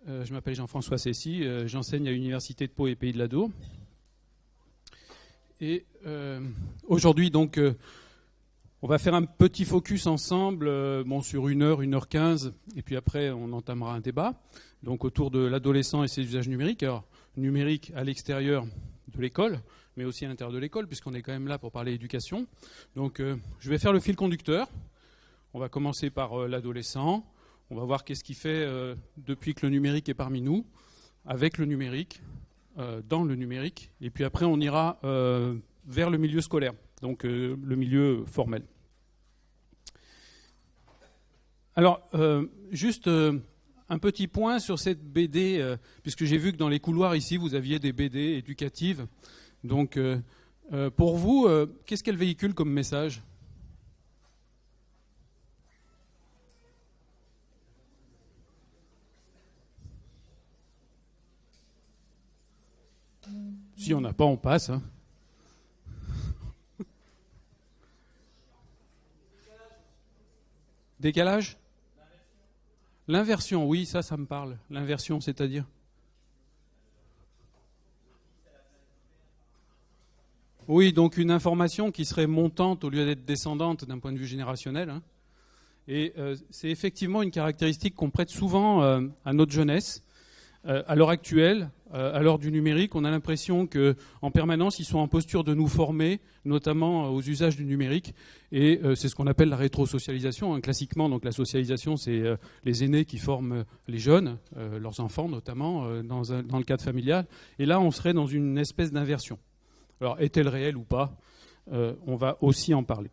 Je m'appelle Jean-François Cessy, j'enseigne à l'Université de Pau et Pays de l'Adour. Et aujourd'hui, donc, on va faire un petit focus ensemble sur 1h15, et puis après, on entamera un débat donc, autour de l'adolescent et ses usages numériques. Alors, numérique à l'extérieur de l'école, mais aussi à l'intérieur de l'école, puisqu'on est quand même là pour parler éducation. Donc, je vais faire le fil conducteur. On va commencer par l'adolescent. On va voir qu'est-ce qu'il fait depuis que le numérique est parmi nous, avec le numérique, dans le numérique. Et puis après, on ira vers le milieu scolaire, donc le milieu formel. Alors, juste un petit point sur cette BD, puisque j'ai vu que dans les couloirs ici, vous aviez des BD éducatives. Donc, pour vous, qu'est-ce qu'elle véhicule comme message ? Si on n'a pas, on passe. Hein. Décalage ? L'inversion, oui, ça me parle. L'inversion, c'est-à-dire ? Oui, donc une information qui serait montante au lieu d'être descendante d'un point de vue générationnel. Hein. Et c'est effectivement une caractéristique qu'on prête souvent à notre jeunesse. À l'heure actuelle, à l'heure du numérique, on a l'impression qu'en permanence, ils sont en posture de nous former, notamment aux usages du numérique. Et c'est ce qu'on appelle la rétrosocialisation. Hein. Classiquement, donc, la socialisation, c'est les aînés qui forment les jeunes, leurs enfants notamment, dans le cadre familial. Et là, on serait dans une espèce d'inversion. Alors, est-elle réelle ou pas ? On va aussi en parler.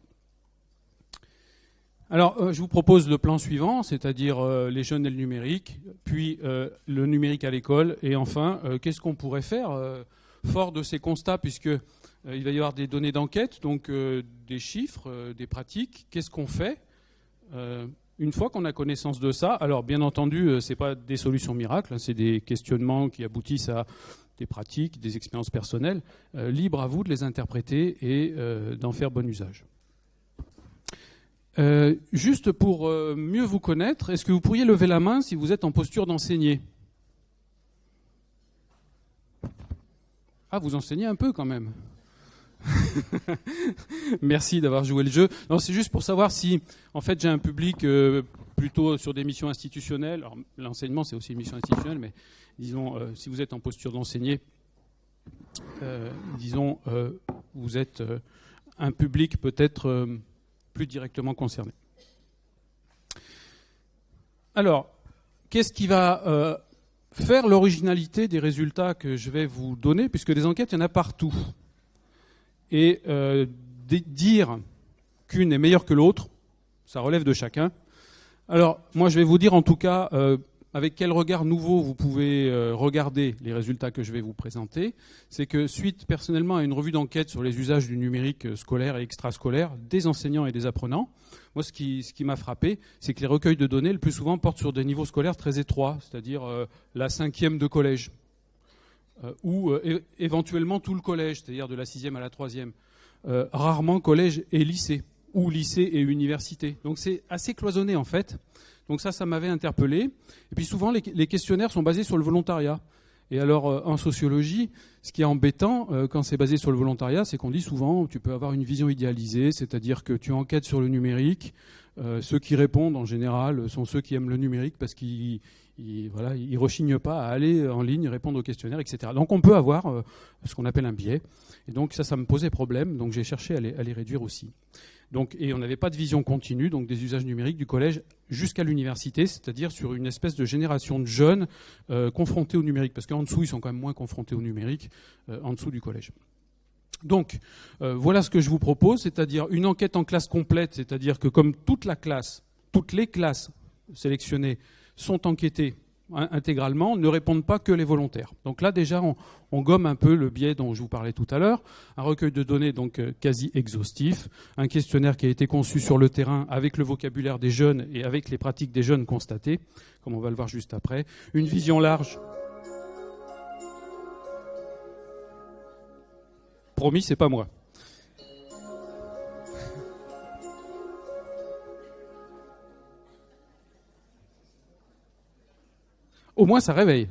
Alors, je vous propose le plan suivant, c'est-à-dire les jeunes et le numérique, puis le numérique à l'école, et enfin, qu'est-ce qu'on pourrait faire fort de ces constats, puisqu'il va y avoir des données d'enquête, donc des chiffres, des pratiques. Qu'est-ce qu'on fait une fois qu'on a connaissance de ça? Alors, bien entendu, ce n'est pas des solutions miracles, hein, c'est des questionnements qui aboutissent à des pratiques, des expériences personnelles. Libre à vous de les interpréter et d'en faire bon usage. Juste pour mieux vous connaître, est-ce que vous pourriez lever la main si vous êtes en posture d'enseigner ? Ah, vous enseignez un peu quand même. Merci d'avoir joué le jeu. Non, c'est juste pour savoir si, en fait, j'ai un public plutôt sur des missions institutionnelles. Alors, l'enseignement, c'est aussi une mission institutionnelle, mais disons, si vous êtes en posture d'enseigner, vous êtes un public peut-être plus directement concerné. Alors, qu'est-ce qui va faire l'originalité des résultats que je vais vous donner, puisque des enquêtes, il y en a partout. Et dire qu'une est meilleure que l'autre, ça relève de chacun. Alors, moi, je vais vous dire en tout cas avec quel regard nouveau vous pouvez regarder les résultats que je vais vous présenter. C'est que suite personnellement à une revue d'enquête sur les usages du numérique scolaire et extrascolaire des enseignants et des apprenants, moi ce qui m'a frappé, c'est que les recueils de données le plus souvent portent sur des niveaux scolaires très étroits, c'est-à-dire la 5e de collège, ou éventuellement tout le collège, c'est-à-dire de la 6e à la 3e. Rarement collège et lycée, ou lycée et université. Donc c'est assez cloisonné en fait. Donc ça m'avait interpellé. Et puis souvent, les questionnaires sont basés sur le volontariat. Et alors, en sociologie, ce qui est embêtant quand c'est basé sur le volontariat, c'est qu'on dit souvent tu peux avoir une vision idéalisée, c'est-à-dire que tu enquêtes sur le numérique. Ceux qui répondent, en général, sont ceux qui aiment le numérique parce qu'ils ne rechignent pas à aller en ligne, répondre aux questionnaires, etc. Donc on peut avoir ce qu'on appelle un biais. Et donc ça me posait problème. Donc j'ai cherché à les réduire aussi. Donc, et on n'avait pas de vision continue, donc des usages numériques du collège jusqu'à l'université, c'est-à-dire sur une espèce de génération de jeunes confrontés au numérique, parce qu'en dessous, ils sont quand même moins confrontés au numérique, en dessous du collège. Donc, voilà ce que je vous propose, c'est-à-dire une enquête en classe complète, c'est-à-dire que comme toutes les classes sélectionnées sont enquêtées intégralement, ne répondent pas que les volontaires. Donc là, déjà, on gomme un peu le biais dont je vous parlais tout à l'heure. Un recueil de données donc quasi exhaustif, un questionnaire qui a été conçu sur le terrain avec le vocabulaire des jeunes et avec les pratiques des jeunes constatées, comme on va le voir juste après. Une vision large. Promis, c'est pas moi. Au moins, ça réveille.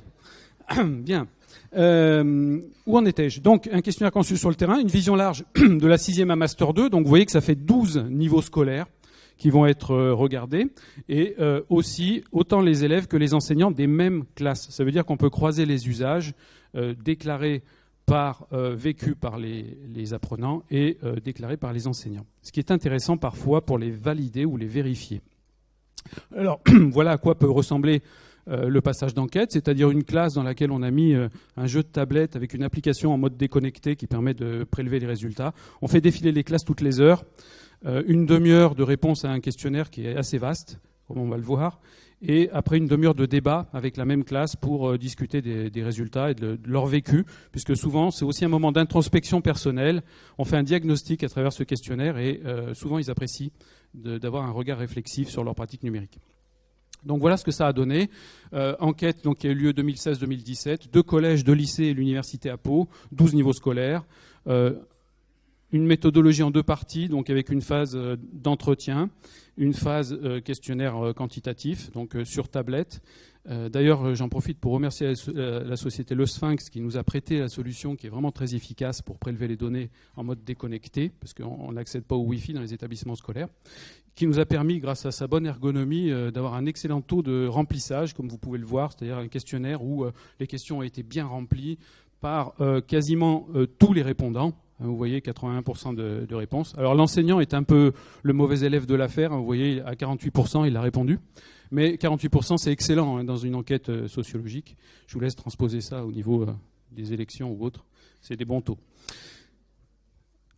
Bien. Où en étais-je? Donc, un questionnaire conçu sur le terrain, une vision large de la 6e à Master 2. Donc, vous voyez que ça fait 12 niveaux scolaires qui vont être regardés. Et aussi, autant les élèves que les enseignants des mêmes classes. Ça veut dire qu'on peut croiser les usages déclarés vécus par les apprenants et déclarés par les enseignants. Ce qui est intéressant parfois pour les valider ou les vérifier. Alors, voilà à quoi peut ressembler le passage d'enquête, c'est-à-dire une classe dans laquelle on a mis un jeu de tablette avec une application en mode déconnecté qui permet de prélever les résultats. On fait défiler les classes toutes les heures, une demi-heure de réponse à un questionnaire qui est assez vaste, comme on va le voir, et après une demi-heure de débat avec la même classe pour discuter des résultats et de leur vécu, puisque souvent c'est aussi un moment d'introspection personnelle. On fait un diagnostic à travers ce questionnaire et souvent ils apprécient d'avoir un regard réflexif sur leur pratique numérique. Donc voilà ce que ça a donné. Enquête donc, qui a eu lieu 2016-2017, 2 collèges, 2 lycées et l'université à Pau, 12 niveaux scolaires. Une méthodologie en 2 parties, donc avec une phase d'entretien, une phase questionnaire quantitatif, donc sur tablette. D'ailleurs, j'en profite pour remercier la société Le Sphinx qui nous a prêté la solution qui est vraiment très efficace pour prélever les données en mode déconnecté, parce qu'on n'accède pas au Wi-Fi dans les établissements scolaires, qui nous a permis, grâce à sa bonne ergonomie, d'avoir un excellent taux de remplissage, comme vous pouvez le voir, c'est-à-dire un questionnaire où les questions ont été bien remplies par quasiment tous les répondants. Vous voyez, 81% de réponses. Alors l'enseignant est un peu le mauvais élève de l'affaire. Vous voyez, à 48%, il a répondu. Mais 48%, c'est excellent dans une enquête sociologique. Je vous laisse transposer ça au niveau des élections ou autres. C'est des bons taux.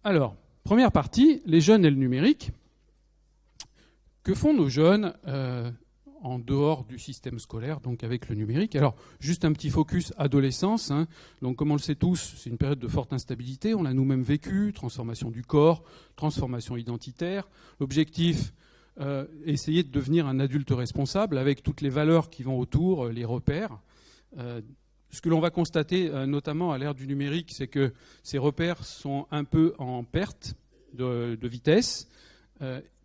Alors, première partie, les jeunes et le numérique. Que font nos jeunes en dehors du système scolaire, donc avec le numérique? Alors, juste un petit focus adolescence. Donc, comme on le sait tous, c'est une période de forte instabilité. On l'a nous-mêmes vécu, transformation du corps, transformation identitaire. L'objectif, essayer de devenir un adulte responsable avec toutes les valeurs qui vont autour, les repères. Ce que l'on va constater, notamment à l'ère du numérique, c'est que ces repères sont un peu en perte de vitesse.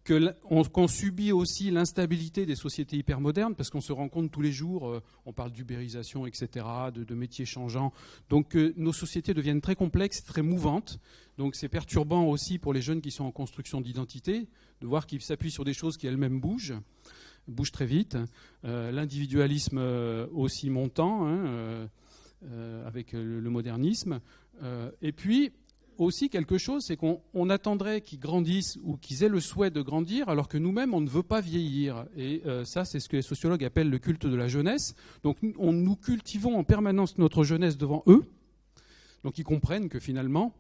Qu'on subit aussi l'instabilité des sociétés hypermodernes, parce qu'on se rend compte tous les jours, on parle d'ubérisation, etc., de métiers changeants. Donc nos sociétés deviennent très complexes, très mouvantes. Donc c'est perturbant aussi pour les jeunes qui sont en construction d'identité, de voir qu'ils s'appuient sur des choses qui elles-mêmes bougent très vite. L'individualisme aussi montant, avec le modernisme. Et puis, aussi quelque chose, c'est qu'on attendrait qu'ils grandissent ou qu'ils aient le souhait de grandir, alors que nous-mêmes, on ne veut pas vieillir. Et ça, c'est ce que les sociologues appellent le culte de la jeunesse. Donc nous cultivons en permanence notre jeunesse devant eux. Donc ils comprennent que finalement,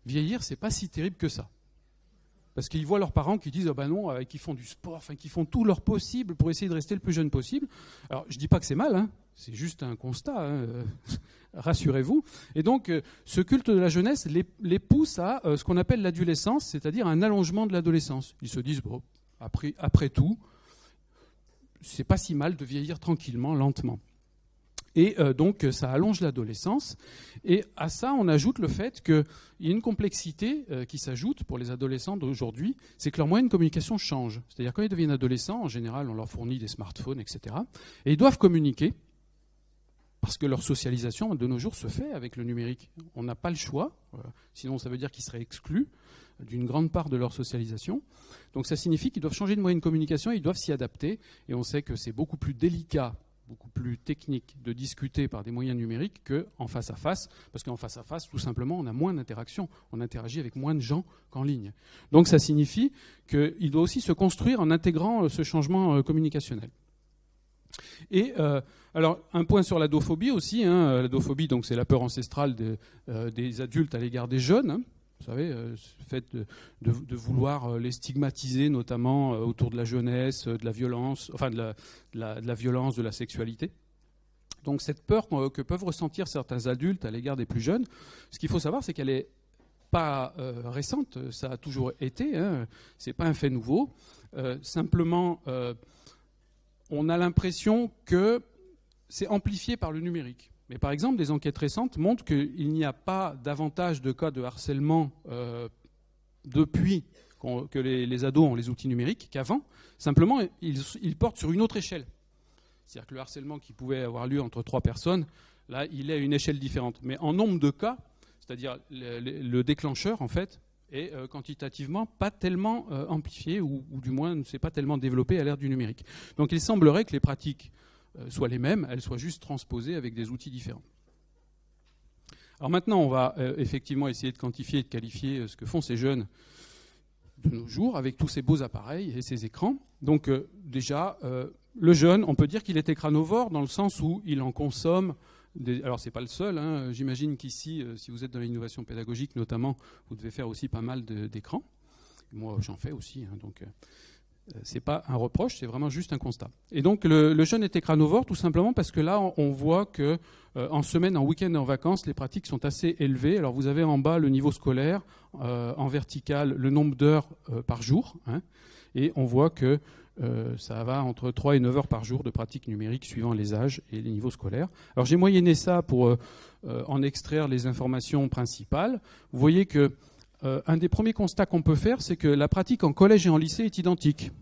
vieillir, c'est pas si terrible que ça. Parce qu'ils voient leurs parents qui disent « Ah ben non », qui font du sport, qui font tout leur possible pour essayer de rester le plus jeune possible. Alors je dis pas que c'est mal, c'est juste un constat, rassurez-vous. Et donc ce culte de la jeunesse les pousse à ce qu'on appelle l'adolescence, c'est-à-dire un allongement de l'adolescence. Ils se disent bon, après tout, c'est pas si mal de vieillir tranquillement, lentement. Et donc ça allonge l'adolescence. Et à ça, on ajoute le fait qu'il y a une complexité qui s'ajoute pour les adolescents d'aujourd'hui, c'est que leur moyen de communication change. C'est-à-dire quand ils deviennent adolescents, en général, on leur fournit des smartphones, etc. Et ils doivent communiquer, parce que leur socialisation de nos jours se fait avec le numérique. On n'a pas le choix, sinon ça veut dire qu'ils seraient exclus d'une grande part de leur socialisation. Donc ça signifie qu'ils doivent changer de moyen de communication et ils doivent s'y adapter. Et on sait que c'est beaucoup plus délicat, beaucoup plus technique de discuter par des moyens numériques qu'en face à face, parce qu'en face à face, tout simplement, on a moins d'interaction, on interagit avec moins de gens qu'en ligne. Donc ça signifie qu'il doit aussi se construire en intégrant ce changement communicationnel. Et alors un point sur l'adophobie aussi. L'adophobie, donc c'est la peur ancestrale des adultes à l'égard des jeunes. Vous savez, le fait de vouloir les stigmatiser, notamment autour de la jeunesse, de la violence, enfin de la violence, de la sexualité. Donc cette peur que peuvent ressentir certains adultes à l'égard des plus jeunes, ce qu'il faut savoir, c'est qu'elle n'est pas récente, ça a toujours été, c'est pas un fait nouveau. Simplement, on a l'impression que c'est amplifié par le numérique. Mais par exemple, des enquêtes récentes montrent qu'il n'y a pas davantage de cas de harcèlement depuis que les ados ont les outils numériques qu'avant. Simplement, ils portent sur une autre échelle. C'est-à-dire que le harcèlement qui pouvait avoir lieu entre 3 personnes, là, il est à une échelle différente. Mais en nombre de cas, c'est-à-dire le déclencheur, en fait, est quantitativement pas tellement amplifié, ou du moins ne s'est pas tellement développé à l'ère du numérique. Donc il semblerait que les pratiques soient les mêmes, elles soient juste transposées avec des outils différents. Alors maintenant, on va effectivement essayer de quantifier et de qualifier ce que font ces jeunes de nos jours avec tous ces beaux appareils et ces écrans. Donc déjà, le jeune, on peut dire qu'il est écranovore dans le sens où il en consomme. Alors c'est pas le seul, hein. J'imagine qu'ici, si vous êtes dans l'innovation pédagogique notamment, vous devez faire aussi pas mal d'écrans. Moi j'en fais aussi, hein, donc c'est pas un reproche, c'est vraiment juste un constat. Et donc le jeune est écranovore tout simplement parce que là on voit que en semaine, en week-end et en vacances, les pratiques sont assez élevées. Alors vous avez en bas le niveau scolaire, en vertical le nombre d'heures par jour, hein, et on voit que ça va entre 3 et 9 heures par jour de pratique numérique suivant les âges et les niveaux scolaires. Alors j'ai moyenné ça pour en extraire les informations principales. Vous voyez que un des premiers constats qu'on peut faire, c'est que la pratique en collège et en lycée est identique.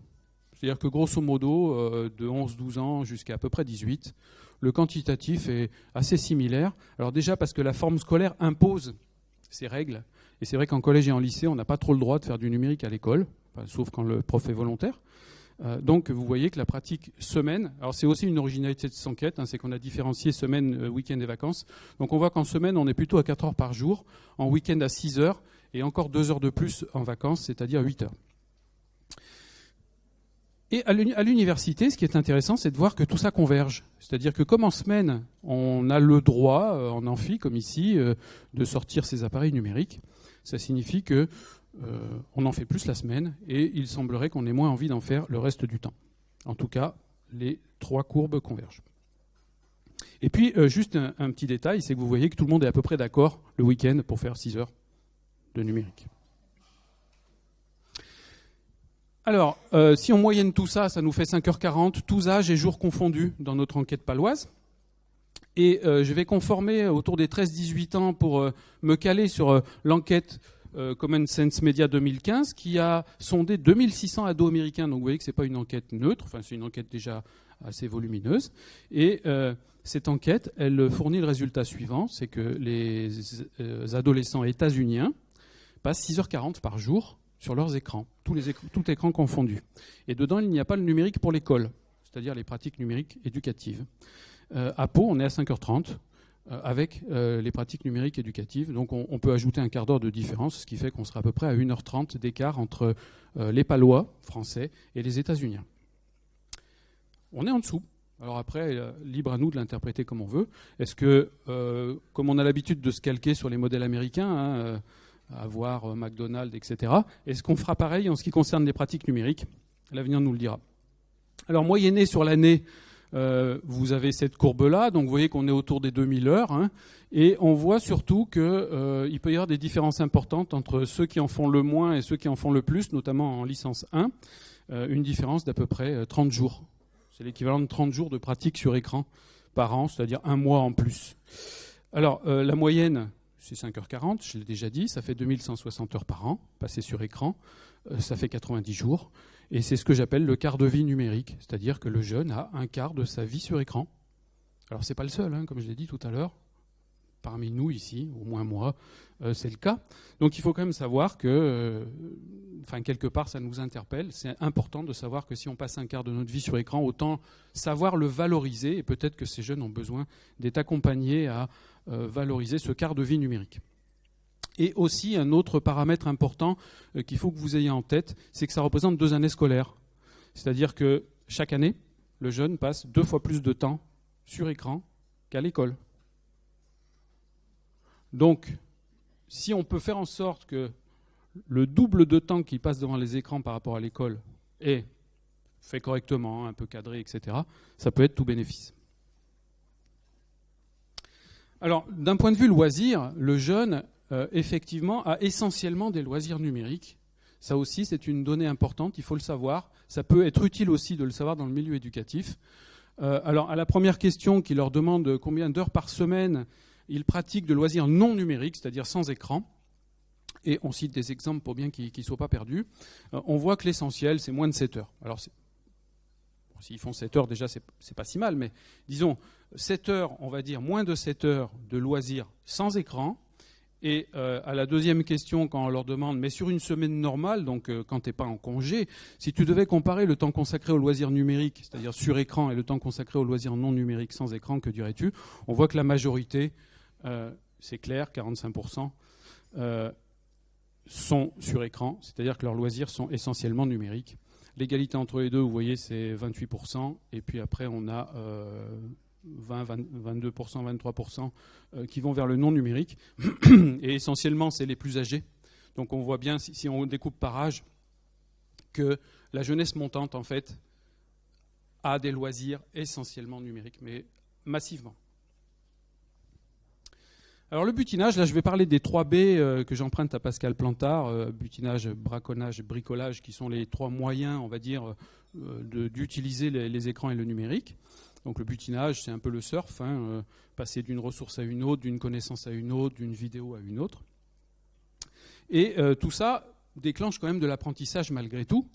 C'est-à-dire que grosso modo, de 11-12 ans jusqu'à à peu près 18, le quantitatif est assez similaire. Alors déjà parce que la forme scolaire impose ses règles. Et c'est vrai qu'en collège et en lycée, on n'a pas trop le droit de faire du numérique à l'école, sauf quand le prof est volontaire. Donc vous voyez que la pratique semaine, alors c'est aussi une originalité de cette enquête, hein, c'est qu'on a différencié semaine, week-end et vacances. Donc on voit qu'en semaine, on est plutôt à 4 heures par jour, en week-end à 6 heures, et encore 2 heures de plus en vacances, c'est-à-dire 8 heures. Et à l'université, ce qui est intéressant, c'est de voir que tout ça converge. C'est-à-dire que comme en semaine, on a le droit, en amphi comme ici, de sortir ces appareils numériques, ça signifie que on en fait plus la semaine et il semblerait qu'on ait moins envie d'en faire le reste du temps. En tout cas, les 3 courbes convergent. Et puis, juste un petit détail, c'est que vous voyez que tout le monde est à peu près d'accord le week-end pour faire 6 heures de numérique. Alors, si on moyenne tout ça, ça nous fait 5h40, tous âges et jours confondus dans notre enquête paloise. Et je vais conformer autour des 13-18 ans pour me caler sur l'enquête Common Sense Media 2015 qui a sondé 2600 ados américains. Donc vous voyez que ce n'est pas une enquête neutre, enfin c'est une enquête déjà assez volumineuse. Et cette enquête, elle fournit le résultat suivant, c'est que les adolescents états-uniens passent 6h40 par jour sur leurs écrans, tout écran confondu. Et dedans, il n'y a pas le numérique pour l'école, c'est-à-dire les pratiques numériques éducatives. À Pau, on est à 5h30 avec les pratiques numériques éducatives. Donc on peut ajouter un quart d'heure de différence, ce qui fait qu'on sera à peu près à 1h30 d'écart entre les Palois français et les États-Uniens. On est en dessous. Alors après, libre à nous de l'interpréter comme on veut. Est-ce que, comme on a l'habitude de se calquer sur les modèles américains, hein, avoir McDonald's, etc., est-ce qu'on fera pareil en ce qui concerne les pratiques numériques ? L'avenir nous le dira. Alors moyenné sur l'année, vous avez cette courbe-là, donc vous voyez qu'on est autour des 2000 heures, hein, et on voit surtout qu'il peut y avoir des différences importantes entre ceux qui en font le moins et ceux qui en font le plus, notamment en licence 1, une différence d'à peu près 30 jours. C'est l'équivalent de 30 jours de pratique sur écran par an, c'est-à-dire un mois en plus. Alors la moyenne, c'est 5h40, je l'ai déjà dit, ça fait 2160 heures par an, passées sur écran, ça fait 90 jours. Et c'est ce que j'appelle le quart de vie numérique, c'est-à-dire que le jeune a un quart de sa vie sur écran. Alors c'est pas le seul, hein, comme je l'ai dit tout à l'heure. Parmi nous ici, au moins moi, c'est le cas. Donc il faut quand même savoir que, quelque part, ça nous interpelle. C'est important de savoir que si on passe un quart de notre vie sur écran, autant savoir le valoriser. Et peut-être que ces jeunes ont besoin d'être accompagnés à valoriser ce quart de vie numérique. Et aussi, un autre paramètre important qu'il faut que vous ayez en tête, c'est que ça représente 2 années scolaires. C'est-à-dire que chaque année, le jeune passe 2 fois plus de temps sur écran qu'à l'école. Donc, si on peut faire en sorte que le double de temps qu'il passe devant les écrans par rapport à l'école est fait correctement, un peu cadré, etc., ça peut être tout bénéfice. Alors, d'un point de vue loisir, le jeune, effectivement, a essentiellement des loisirs numériques. Ça aussi, c'est une donnée importante, il faut le savoir. Ça peut être utile aussi de le savoir dans le milieu éducatif. Alors, à la première question qui leur demande combien d'heures par semaine ils pratiquent de loisirs non numériques, c'est-à-dire sans écran, et on cite des exemples pour bien qu'ils ne soient pas perdus, on voit que l'essentiel, c'est moins de 7 heures. Alors, s'ils font 7 heures, déjà, c'est pas si mal, mais disons 7 heures, on va dire moins de 7 heures de loisirs sans écran. Et à la deuxième question, quand on leur demande, mais sur une semaine normale, donc quand tu n'es pas en congé, si tu devais comparer le temps consacré aux loisirs numériques, c'est-à-dire sur écran, et le temps consacré aux loisirs non numériques sans écran, que dirais-tu? On voit que la majorité, c'est clair, 45%, sont sur écran, c'est-à-dire que leurs loisirs sont essentiellement numériques. L'égalité entre les deux, vous voyez, c'est 28%, et puis après on a 22%, 23% qui vont vers le non numérique, et essentiellement c'est les plus âgés. Donc on voit bien, si on découpe par âge, que la jeunesse montante, en fait, a des loisirs essentiellement numériques, mais massivement. Alors le butinage, là je vais parler des 3 B que j'emprunte à Pascal Plantard, butinage, braconnage, bricolage, qui sont les 3 moyens, on va dire, d'utiliser les écrans et le numérique. Donc le butinage, c'est un peu le surf, passer d'une ressource à une autre, d'une connaissance à une autre, d'une vidéo à une autre. Et tout ça déclenche quand même de l'apprentissage malgré tout.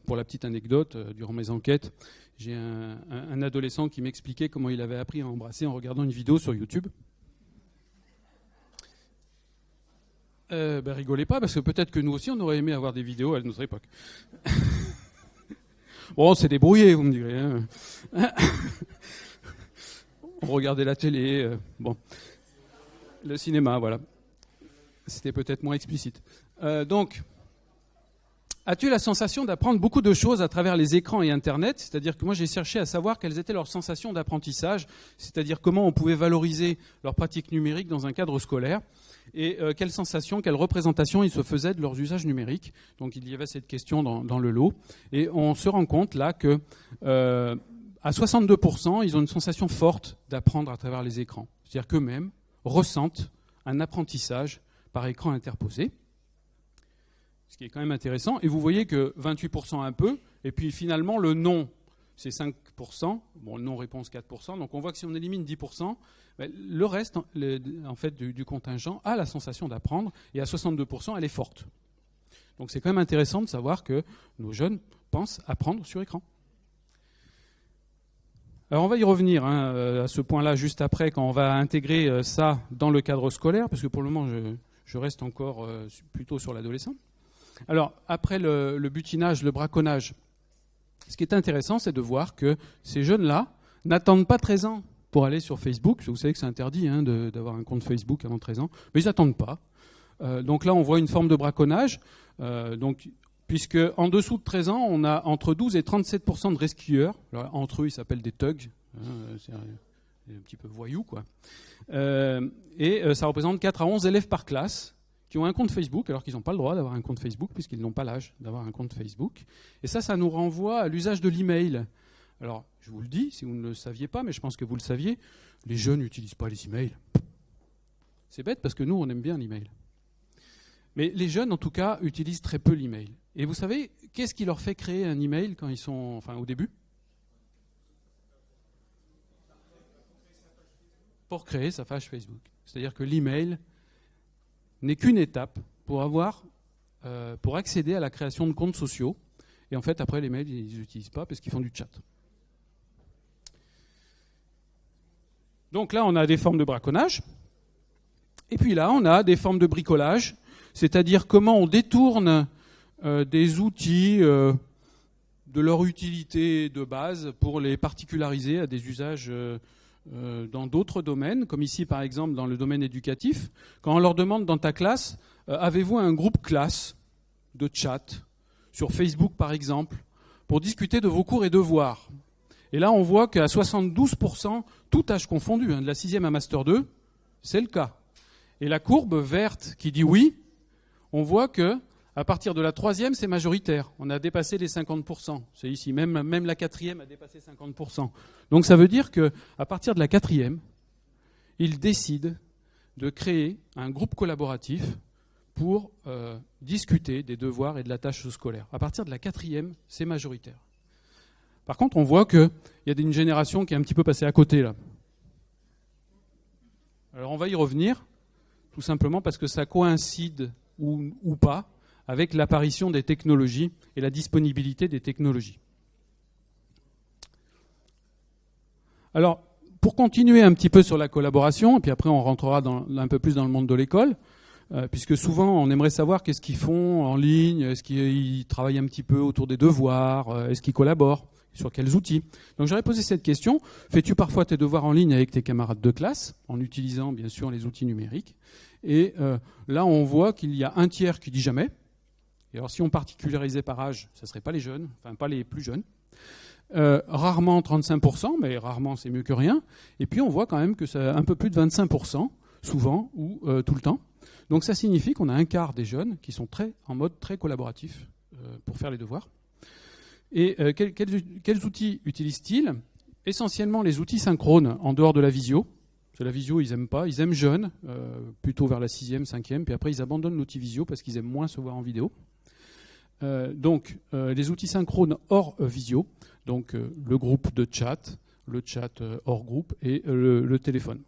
Pour la petite anecdote, durant mes enquêtes, j'ai un adolescent qui m'expliquait comment il avait appris à embrasser en regardant une vidéo sur YouTube. Rigolez pas, parce que peut-être que nous aussi, on aurait aimé avoir des vidéos à notre époque. Bon, c'est débrouillé, vous me direz. Hein. On regardait la télé, bon. Le cinéma, voilà. C'était peut-être moins explicite. Donc, as-tu la sensation d'apprendre beaucoup de choses à travers les écrans et Internet? C'est-à-dire que moi, j'ai cherché à savoir quelles étaient leurs sensations d'apprentissage, c'est-à-dire comment on pouvait valoriser leur pratique numérique dans un cadre scolaire, et quelles sensations, quelles représentations ils se faisaient de leurs usages numériques. Donc il y avait cette question dans le lot. Et on se rend compte là que à 62%, ils ont une sensation forte d'apprendre à travers les écrans. C'est-à-dire qu'eux-mêmes ressentent un apprentissage par écran interposé. Ce qui est quand même intéressant. Et vous voyez que 28% un peu, et puis finalement le non, c'est 5%, bon, le non-réponse 4%, donc on voit que si on élimine 10%, le reste en fait, du contingent a la sensation d'apprendre, et à 62%, elle est forte. Donc c'est quand même intéressant de savoir que nos jeunes pensent apprendre sur écran. Alors on va y revenir à ce point-là juste après, quand on va intégrer ça dans le cadre scolaire, parce que pour le moment je reste encore plutôt sur l'adolescent. Alors après le butinage, le braconnage, ce qui est intéressant, c'est de voir que ces jeunes-là n'attendent pas 13 ans pour aller sur Facebook. Vous savez que c'est interdit d'avoir un compte Facebook avant 13 ans, mais ils n'attendent pas. Donc là, on voit une forme de braconnage, puisque en dessous de 13 ans, on a entre 12 et 37% de rescueurs. Alors, entre eux, ils s'appellent des thugs, c'est un petit peu voyous, quoi. Et ça représente 4 à 11 élèves par classe qui ont un compte Facebook, alors qu'ils n'ont pas le droit d'avoir un compte Facebook, puisqu'ils n'ont pas l'âge d'avoir un compte Facebook. Et ça nous renvoie à l'usage de l'email. Alors, je vous le dis, si vous ne le saviez pas, mais je pense que vous le saviez, les jeunes n'utilisent pas les emails. C'est bête, parce que nous, on aime bien l'email. Mais les jeunes, en tout cas, utilisent très peu l'email. Et vous savez, qu'est-ce qui leur fait créer un email quand ils sont, au début? Pour créer sa page Facebook. C'est-à-dire que l'email n'est qu'une étape pour accéder à la création de comptes sociaux. Et en fait, après, les mails, ils n'utilisent pas parce qu'ils font du chat. Donc là, on a des formes de braconnage. Et puis là, on a des formes de bricolage, c'est-à-dire comment on détourne des outils de leur utilité de base pour les particulariser à des usages dans d'autres domaines, comme ici par exemple dans le domaine éducatif. Quand on leur demande dans ta classe, avez-vous un groupe classe de chat sur Facebook par exemple, pour discuter de vos cours et devoirs. Et là on voit qu'à 72%, tout âge confondu, de la 6e à Master 2, c'est le cas. Et la courbe verte qui dit oui, on voit que à partir de la 3e, c'est majoritaire. On a dépassé les 50%. C'est ici, même la 4e a dépassé 50%. Donc ça veut dire qu'à partir de la 4e, ils décident de créer un groupe collaboratif pour discuter des devoirs et de la tâche scolaire. À partir de la 4e, c'est majoritaire. Par contre, on voit qu'il y a une génération qui est un petit peu passée à côté, là. Alors on va y revenir, tout simplement parce que ça coïncide ou pas avec l'apparition des technologies et la disponibilité des technologies. Alors, pour continuer un petit peu sur la collaboration, et puis après on rentrera un peu plus dans le monde de l'école, puisque souvent on aimerait savoir qu'est-ce qu'ils font en ligne, est-ce qu'ils travaillent un petit peu autour des devoirs, est-ce qu'ils collaborent, sur quels outils. Donc j'aurais posé cette question, fais-tu parfois tes devoirs en ligne avec tes camarades de classe, en utilisant bien sûr les outils numériques? Et là on voit qu'il y a un tiers qui dit jamais. Et alors si on particularisait par âge, ça ne serait pas les jeunes, enfin pas les plus jeunes. Rarement 35%, mais rarement c'est mieux que rien. Et puis on voit quand même que c'est un peu plus de 25%, souvent, ou tout le temps. Donc ça signifie qu'on a un quart des jeunes qui sont en mode très collaboratif pour faire les devoirs. Et quels outils utilisent-ils? Essentiellement les outils synchrones en dehors de la visio. Parce que la visio, ils n'aiment pas. Ils aiment jeune, plutôt vers la 6e, 5e. Puis après, ils abandonnent l'outil visio parce qu'ils aiment moins se voir en vidéo. Donc les outils synchrones hors visio. Donc le groupe de chat, le chat hors groupe et le téléphone.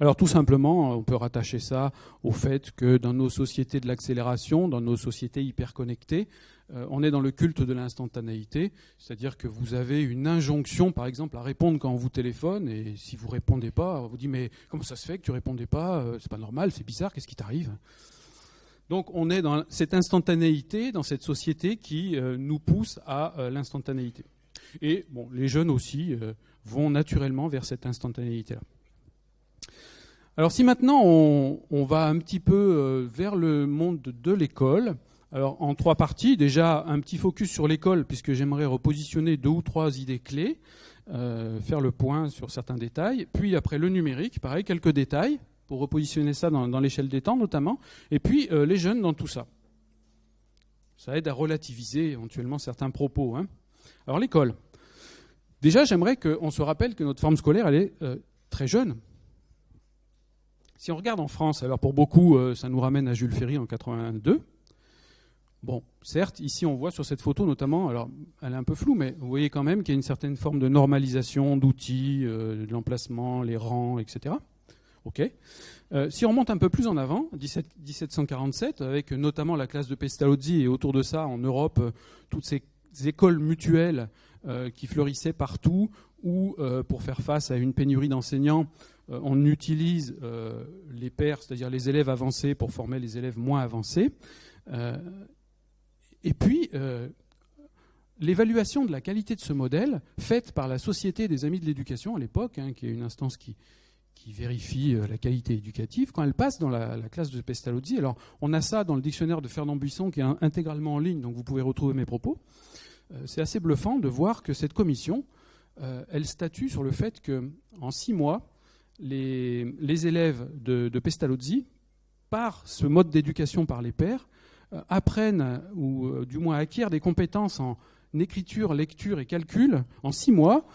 Alors tout simplement, on peut rattacher ça au fait que dans nos sociétés de l'accélération, dans nos sociétés hyper connectées, on est dans le culte de l'instantanéité, c'est-à-dire que vous avez une injonction, par exemple, à répondre quand on vous téléphone, et si vous ne répondez pas, on vous dit « mais comment ça se fait que tu ne répondais pas? C'est pas normal, c'est bizarre, qu'est-ce qui t'arrive ?» Donc on est dans cette instantanéité, dans cette société qui nous pousse à l'instantanéité. Et bon, les jeunes aussi vont naturellement vers cette instantanéité-là. Alors si maintenant on va un petit peu vers le monde de l'école, alors en 3 parties, déjà un petit focus sur l'école, puisque j'aimerais repositionner 2 ou 3 idées clés, faire le point sur certains détails, puis après le numérique, pareil, quelques détails, pour repositionner ça dans l'échelle des temps notamment, et puis les jeunes dans tout ça. Ça aide à relativiser éventuellement certains propos. Hein. Alors l'école. Déjà, j'aimerais qu'on se rappelle que notre forme scolaire, elle est très jeune. Si on regarde en France, alors pour beaucoup, ça nous ramène à Jules Ferry en 82. Bon, certes, ici on voit sur cette photo notamment, alors elle est un peu floue, mais vous voyez quand même qu'il y a une certaine forme de normalisation d'outils, de l'emplacement, les rangs, etc. Ok. Si on remonte un peu plus en avant, 1747, avec notamment la classe de Pestalozzi et autour de ça, en Europe, toutes ces écoles mutuelles qui fleurissaient partout, où pour faire face à une pénurie d'enseignants, on utilise les pairs, c'est-à-dire les élèves avancés, pour former les élèves moins avancés. Et puis, l'évaluation de la qualité de ce modèle, faite par la Société des Amis de l'Éducation à l'époque, hein, qui est une instance qui vérifie la qualité éducative, quand elle passe dans la classe de Pestalozzi. Alors, on a ça dans le dictionnaire de Fernand Buisson, qui est intégralement en ligne, donc vous pouvez retrouver mes propos. C'est assez bluffant de voir que cette commission, elle statue sur le fait qu'en 6 mois, les élèves de Pestalozzi, par ce mode d'éducation par les pairs, apprennent, ou du moins acquièrent des compétences en écriture, lecture et calcul, en 6 mois,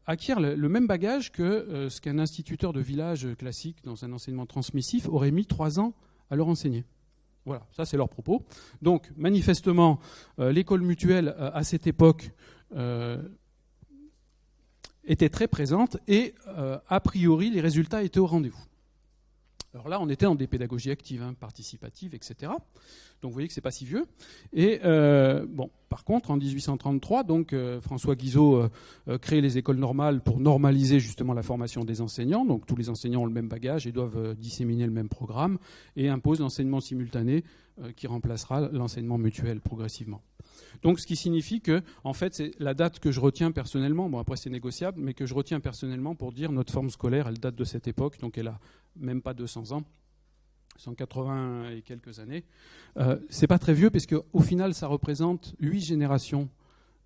acquièrent le même bagage que ce qu'un instituteur de village classique dans un enseignement transmissif aurait mis 3 ans à leur enseigner. Voilà, ça c'est leur propos. Donc manifestement, l'école mutuelle à cette époque était très présente et a priori les résultats étaient au rendez-vous. Alors là, on était dans des pédagogies actives, hein, participatives, etc. Donc vous voyez que c'est pas si vieux. Et bon, par contre, en 1833, donc François Guizot crée les écoles normales pour normaliser justement la formation des enseignants. Donc tous les enseignants ont le même bagage et doivent disséminer le même programme et impose l'enseignement simultané qui remplacera l'enseignement mutuel progressivement. Donc ce qui signifie que, en fait, c'est la date que je retiens personnellement, bon après c'est négociable, mais que je retiens personnellement pour dire notre forme scolaire, elle date de cette époque, donc elle a même pas 200 ans, 180 et quelques années. C'est pas très vieux, parce qu'au final, ça représente 8 générations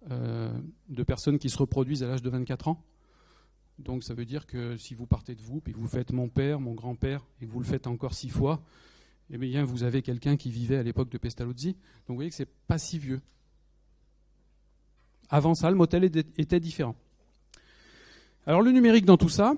de personnes qui se reproduisent à l'âge de 24 ans. Donc ça veut dire que si vous partez de vous, puis que vous faites mon père, mon grand-père, et que vous le faites encore 6 fois, eh bien vous avez quelqu'un qui vivait à l'époque de Pestalozzi. Donc vous voyez que c'est pas si vieux. Avant ça, le modèle était différent. Alors le numérique dans tout ça,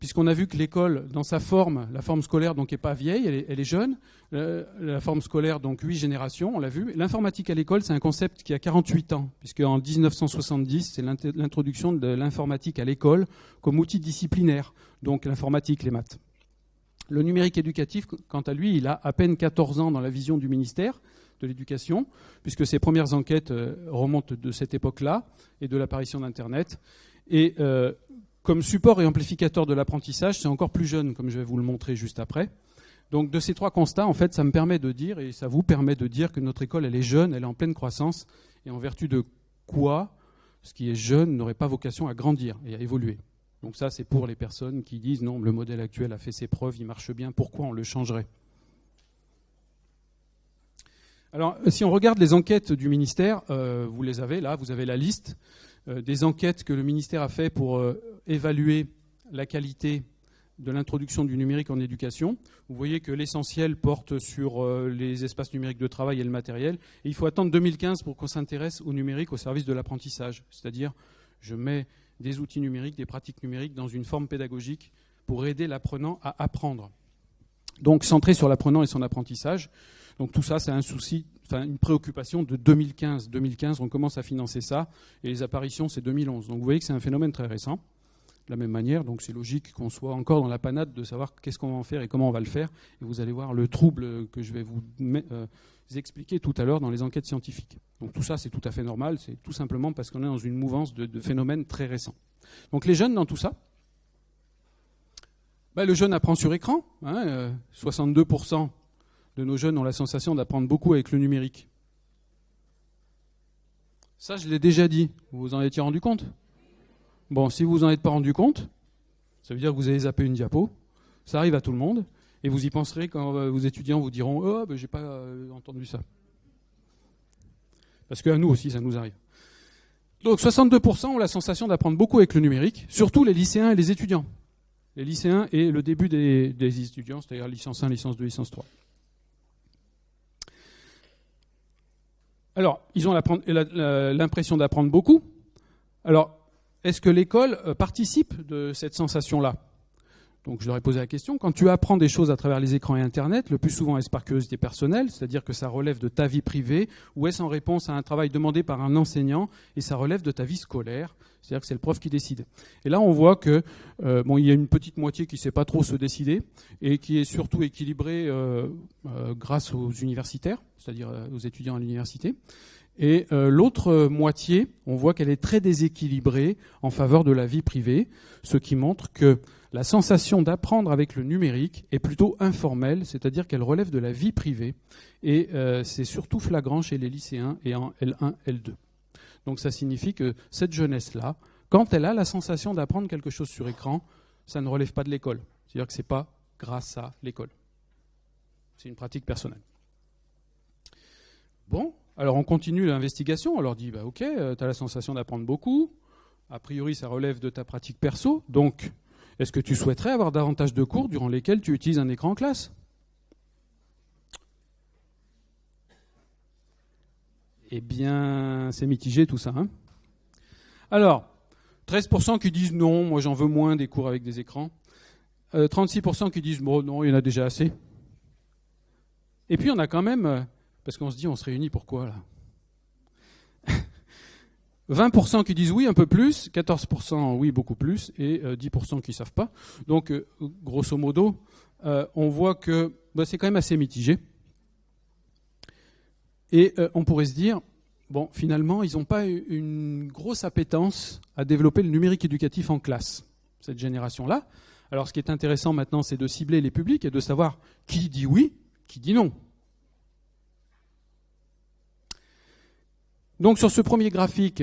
puisqu'on a vu que l'école, dans sa forme, la forme scolaire donc n'est pas vieille, elle est jeune. La forme scolaire, donc 8 générations, on l'a vu. L'informatique à l'école, c'est un concept qui a 48 ans, puisqu'en 1970, c'est l'introduction de l'informatique à l'école comme outil disciplinaire, donc l'informatique, les maths. Le numérique éducatif, quant à lui, il a à peine 14 ans dans la vision du ministère, de l'éducation, puisque ces premières enquêtes remontent de cette époque-là et de l'apparition d'Internet. Et comme support et amplificateur de l'apprentissage, c'est encore plus jeune, comme je vais vous le montrer juste après. Donc de ces trois constats, en fait, ça me permet de dire, et ça vous permet de dire que notre école, elle est jeune, elle est en pleine croissance, et en vertu de quoi ce qui est jeune n'aurait pas vocation à grandir et à évoluer. Donc ça, c'est pour les personnes qui disent non, le modèle actuel a fait ses preuves, il marche bien, pourquoi on le changerait? Alors, si on regarde les enquêtes du ministère, vous les avez là, vous avez la liste des enquêtes que le ministère a fait pour évaluer la qualité de l'introduction du numérique en éducation. Vous voyez que l'essentiel porte sur les espaces numériques de travail et le matériel. Et il faut attendre 2015 pour qu'on s'intéresse au numérique au service de l'apprentissage. C'est-à-dire, je mets des outils numériques, des pratiques numériques dans une forme pédagogique pour aider l'apprenant à apprendre. Donc, centré sur l'apprenant et son apprentissage. Donc tout ça, c'est un souci, enfin une préoccupation de 2015. 2015, on commence à financer ça, et les apparitions, c'est 2011. Donc vous voyez que c'est un phénomène très récent. De la même manière, donc c'est logique qu'on soit encore dans la panade de savoir qu'est-ce qu'on va en faire et comment on va le faire. Et vous allez voir le trouble que je vais vous expliquer tout à l'heure dans les enquêtes scientifiques. Donc tout ça, c'est tout à fait normal. C'est tout simplement parce qu'on est dans une mouvance de phénomènes très récents. Donc les jeunes dans tout ça, le jeune apprend sur écran. 62% de nos jeunes ont la sensation d'apprendre beaucoup avec le numérique. Ça, je l'ai déjà dit. Vous vous en étiez rendu compte ? Bon, si vous vous en êtes pas rendu compte, ça veut dire que vous avez zappé une diapo. Ça arrive à tout le monde. Et vous y penserez quand vos étudiants vous diront « Oh, j'ai pas entendu ça ». Parce qu'à nous aussi, ça nous arrive. Donc 62% ont la sensation d'apprendre beaucoup avec le numérique, surtout les lycéens et les étudiants. Les lycéens et le début des étudiants, c'est-à-dire licence 1, licence 2, licence 3. Alors, ils ont l'impression d'apprendre beaucoup. Alors, est-ce que l'école participe de cette sensation-là ? Donc, je leur ai posé la question. Quand tu apprends des choses à travers les écrans et Internet, le plus souvent est-ce par curiosité personnelle, c'est-à-dire que ça relève de ta vie privée, ou est-ce en réponse à un travail demandé par un enseignant et ça relève de ta vie scolaire, c'est-à-dire que c'est le prof qui décide. Et là, on voit que il y a une petite moitié qui ne sait pas trop se décider et qui est surtout équilibrée grâce aux universitaires, c'est-à-dire aux étudiants à l'université. Et l'autre moitié, on voit qu'elle est très déséquilibrée en faveur de la vie privée, ce qui montre que la sensation d'apprendre avec le numérique est plutôt informelle, c'est-à-dire qu'elle relève de la vie privée. Et c'est surtout flagrant chez les lycéens et en L1, L2. Donc ça signifie que cette jeunesse-là, quand elle a la sensation d'apprendre quelque chose sur écran, ça ne relève pas de l'école. C'est-à-dire que ce n'est pas grâce à l'école. C'est une pratique personnelle. Bon, alors on continue l'investigation. On leur dit, ok, tu as la sensation d'apprendre beaucoup. A priori, ça relève de ta pratique perso. Donc, est-ce que tu souhaiterais avoir davantage de cours durant lesquels tu utilises un écran en classe ? Eh bien, c'est mitigé tout ça. Alors, 13% qui disent non, moi j'en veux moins des cours avec des écrans. 36% qui disent bon, non, il y en a déjà assez. Et puis on a quand même, parce qu'on se dit on se réunit pourquoi là ? 20% qui disent oui un peu plus, 14% oui beaucoup plus, et 10% qui ne savent pas. Donc, grosso modo, on voit que c'est quand même assez mitigé. Et on pourrait se dire, bon, finalement, ils n'ont pas une grosse appétence à développer le numérique éducatif en classe, cette génération-là. Alors, ce qui est intéressant maintenant, c'est de cibler les publics et de savoir qui dit oui, qui dit non. Donc, sur ce premier graphique,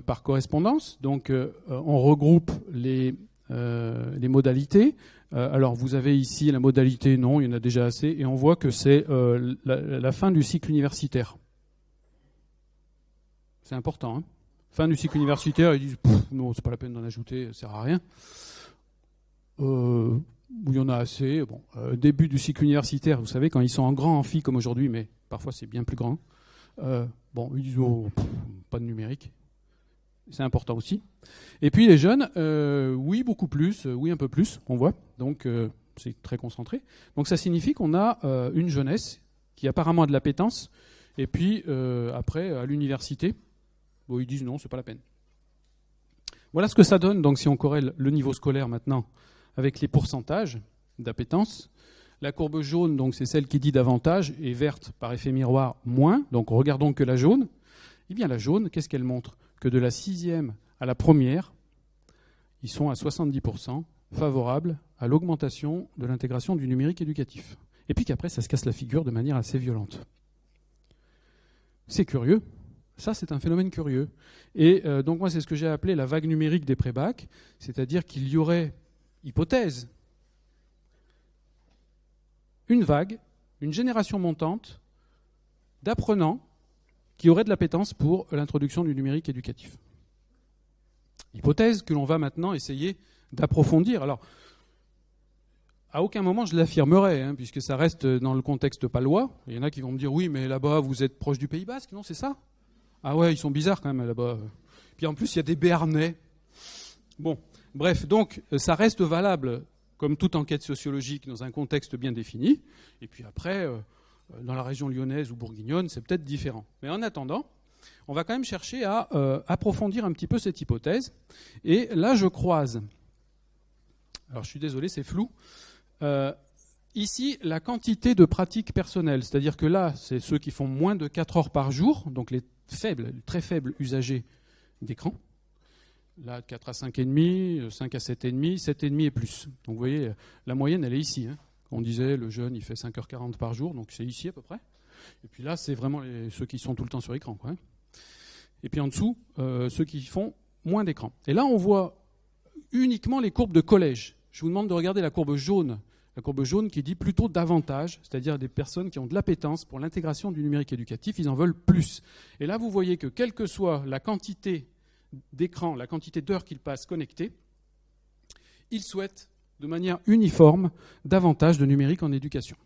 par correspondance, donc, on regroupe les modalités. Alors, vous avez ici la modalité non, il y en a déjà assez, et on voit que c'est la fin du cycle universitaire. C'est important. Fin du cycle universitaire, ils disent non, c'est pas la peine d'en ajouter, ça sert à rien. Où il y en a assez. Bon, début du cycle universitaire, vous savez, quand ils sont en grand amphi comme aujourd'hui, mais parfois c'est bien plus grand. Ils disent pas de numérique. C'est important aussi. Et puis les jeunes, oui, beaucoup plus, oui, un peu plus, on voit. Donc, c'est très concentré. Donc, ça signifie qu'on a une jeunesse qui apparemment a de l'appétence. Et puis, après, à l'université, ils disent non, c'est pas la peine. Voilà ce que ça donne, donc, si on corrèle le niveau scolaire maintenant avec les pourcentages d'appétence. La courbe jaune, donc, c'est celle qui dit davantage, et verte, par effet miroir, moins. Donc regardons que la jaune. Eh bien la jaune, qu'est-ce qu'elle montre? Que de la 6e à la première, ils sont à 70% favorables à l'augmentation de l'intégration du numérique éducatif. Et puis qu'après, ça se casse la figure de manière assez violente. C'est curieux. Ça, c'est un phénomène curieux. Et donc moi, c'est ce que j'ai appelé la vague numérique des pré-bac, c'est-à-dire qu'il y aurait, hypothèse, une vague, une génération montante d'apprenants qui auraient de l'appétence pour l'introduction du numérique éducatif. Hypothèse que l'on va maintenant essayer d'approfondir. Alors, à aucun moment je l'affirmerai, puisque ça reste dans le contexte palois. Il y en a qui vont me dire, oui, mais là-bas, vous êtes proche du Pays Basque, non, c'est ça? Ah ouais, ils sont bizarres quand même là-bas. Puis en plus, il y a des Béarnais. Bon, bref, donc ça reste valable comme toute enquête sociologique dans un contexte bien défini. Et puis après, dans la région lyonnaise ou bourguignonne, c'est peut-être différent. Mais en attendant, on va quand même chercher à approfondir un petit peu cette hypothèse. Et là, je croise, alors je suis désolé, c'est flou, ici, la quantité de pratiques personnelles. C'est-à-dire que là, c'est ceux qui font moins de 4 heures par jour, donc les très faibles usagers d'écran. Là, 4 à 5,5, 5 à 7,5, 7,5 et plus. Donc vous voyez, la moyenne, elle est ici. On disait, le jeune, il fait 5h40 par jour, donc c'est ici à peu près. Et puis là, c'est vraiment ceux qui sont tout le temps sur écran, quoi. Et puis en dessous, ceux qui font moins d'écran. Et là, on voit uniquement les courbes de collège. Je vous demande de regarder la courbe jaune. La courbe jaune qui dit plutôt davantage, c'est-à-dire des personnes qui ont de l'appétence pour l'intégration du numérique éducatif, ils en veulent plus. Et là, vous voyez que quelle que soit la quantité d'écran, la quantité d'heures qu'ils passent connectés, ils souhaitent de manière uniforme davantage de numérique en éducation.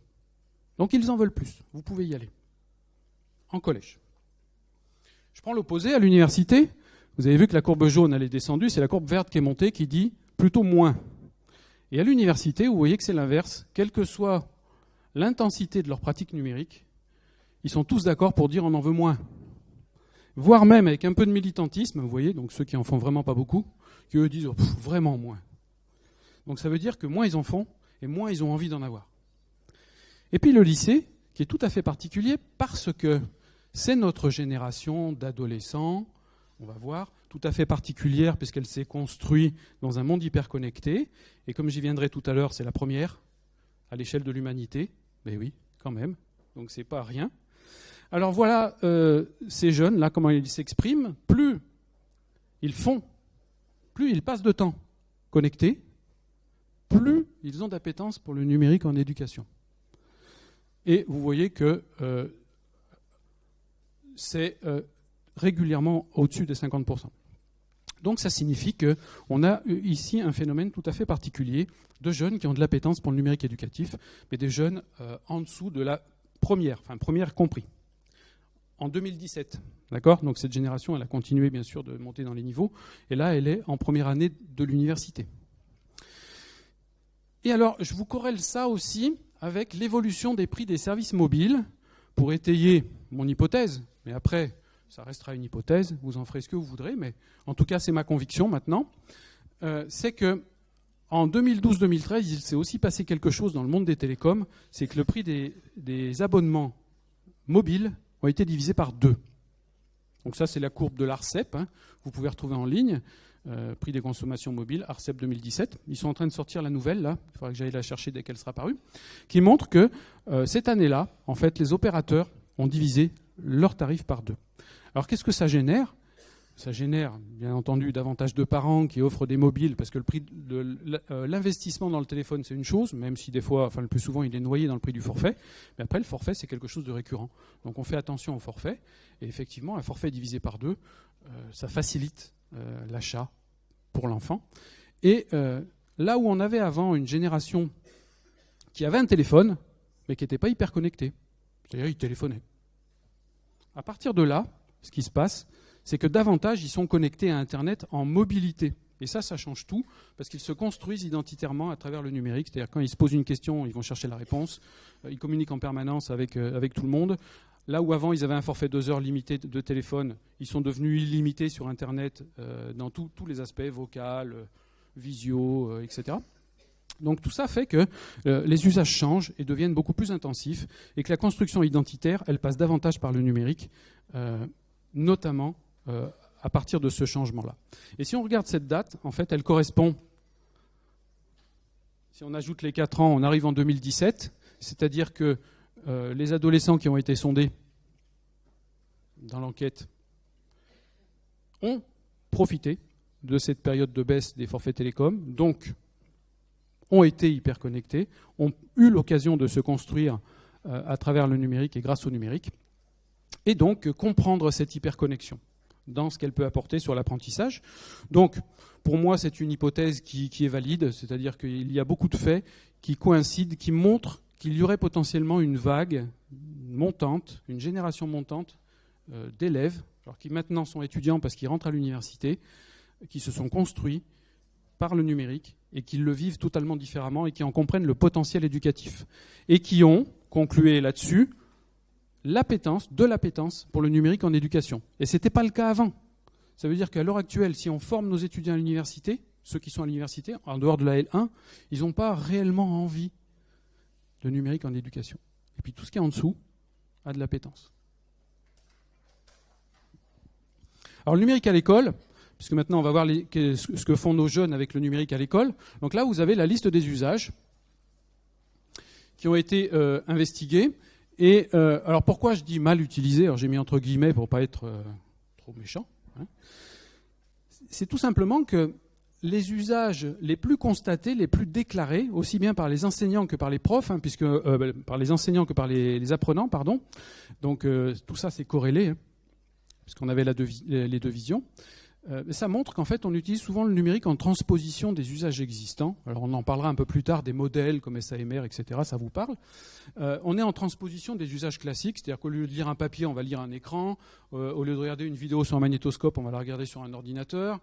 Donc ils en veulent plus. Vous pouvez y aller. En collège. Je prends l'opposé à l'université. Vous avez vu que la courbe jaune, elle est descendue. C'est la courbe verte qui est montée qui dit plutôt moins. Et à l'université, vous voyez que c'est l'inverse. Quelle que soit l'intensité de leur pratique numérique, ils sont tous d'accord pour dire on en veut moins. Voire même avec un peu de militantisme, vous voyez, donc ceux qui en font vraiment pas beaucoup, qui eux disent vraiment moins. Donc ça veut dire que moins ils en font et moins ils ont envie d'en avoir. Et puis le lycée, qui est tout à fait particulier parce que c'est notre génération d'adolescents, on va voir, tout à fait particulière puisqu'elle s'est construite dans un monde hyper connecté. Et comme j'y viendrai tout à l'heure, c'est la première à l'échelle de l'humanité. Mais oui, quand même. Donc c'est pas rien. Alors voilà, ces jeunes, là, comment ils s'expriment. Plus ils font, plus ils passent de temps connectés, plus ils ont d'appétence pour le numérique en éducation. Et vous voyez que c'est régulièrement au-dessus des 50%. Donc ça signifie qu'on a ici un phénomène tout à fait particulier de jeunes qui ont de l'appétence pour le numérique éducatif, mais des jeunes en dessous de la première compris. En 2017, d'accord ? Donc cette génération, elle a continué bien sûr de monter dans les niveaux, et là elle est en première année de l'université. Et alors, je vous corrèle ça aussi avec l'évolution des prix des services mobiles pour étayer mon hypothèse, mais après, ça restera une hypothèse, vous en ferez ce que vous voudrez, mais en tout cas, c'est ma conviction maintenant, c'est que en 2012-2013, il s'est aussi passé quelque chose dans le monde des télécoms, c'est que le prix des abonnements mobiles ont été divisés par 2. Donc ça, c'est la courbe de l'ARCEP, vous pouvez retrouver en ligne, prix des consommations mobiles, ARCEP 2017. Ils sont en train de sortir la nouvelle, là, il faudra que j'aille la chercher dès qu'elle sera parue, qui montre que cette année-là, en fait, les opérateurs ont divisé leurs tarifs par 2. Alors qu'est-ce que ça génère ? Ça génère, bien entendu, davantage de parents qui offrent des mobiles, parce que le prix de l'investissement dans le téléphone, c'est une chose, même si des fois, enfin le plus souvent, il est noyé dans le prix du forfait. Mais après, le forfait, c'est quelque chose de récurrent. Donc on fait attention au forfait. Et effectivement, un forfait divisé par 2, ça facilite l'achat pour l'enfant. Et là où on avait avant une génération qui avait un téléphone, mais qui n'était pas hyper connectée, c'est-à-dire il téléphonait. À partir de là, ce qui se passe, c'est que davantage ils sont connectés à Internet en mobilité. Et ça change tout, parce qu'ils se construisent identitairement à travers le numérique. C'est-à-dire quand ils se posent une question, ils vont chercher la réponse. Ils communiquent en permanence avec tout le monde. Là où avant, ils avaient un forfait 2 heures limité de téléphone, ils sont devenus illimités sur Internet dans tous les aspects, vocal, visio, etc. Donc tout ça fait que les usages changent et deviennent beaucoup plus intensifs et que la construction identitaire, elle passe davantage par le numérique, notamment à partir de ce changement-là. Et si on regarde cette date, en fait, elle correspond, si on ajoute les 4 ans, on arrive en 2017, c'est-à-dire que les adolescents qui ont été sondés dans l'enquête ont profité de cette période de baisse des forfaits télécoms, donc ont été hyper connectés, ont eu l'occasion de se construire à travers le numérique et grâce au numérique, et donc comprendre cette hyperconnexion dans ce qu'elle peut apporter sur l'apprentissage. Donc, pour moi, c'est une hypothèse qui est valide, c'est-à-dire qu'il y a beaucoup de faits qui coïncident, qui montrent qu'il y aurait potentiellement une vague montante, une génération montante d'élèves, alors qui maintenant sont étudiants parce qu'ils rentrent à l'université, qui se sont construits par le numérique et qui le vivent totalement différemment et qui en comprennent le potentiel éducatif. Et qui ont, conclué là-dessus, l'appétence pour le numérique en éducation. Et ce n'était pas le cas avant. Ça veut dire qu'à l'heure actuelle, si on forme nos étudiants à l'université, ceux qui sont à l'université, en dehors de la L1, ils n'ont pas réellement envie de numérique en éducation. Et puis tout ce qui est en dessous a de l'appétence. Alors le numérique à l'école, puisque maintenant on va voir ce que font nos jeunes avec le numérique à l'école. Donc là, vous avez la liste des usages qui ont été investigués. Et alors pourquoi je dis mal utilisé? Alors j'ai mis entre guillemets pour ne pas être trop méchant. Hein. C'est tout simplement que les usages les plus constatés, les plus déclarés, aussi bien par les enseignants que par les profs, hein, puisque par les enseignants que par les apprenants, pardon. Donc tout ça c'est corrélé, hein, puisqu'on avait les deux visions. Ça montre qu'en fait, on utilise souvent le numérique en transposition des usages existants. Alors, on en parlera un peu plus tard des modèles comme SAMR, etc. Ça vous parle. On est en transposition des usages classiques, c'est-à-dire qu'au lieu de lire un papier, on va lire un écran. Au lieu de regarder une vidéo sur un magnétoscope, on va la regarder sur un ordinateur.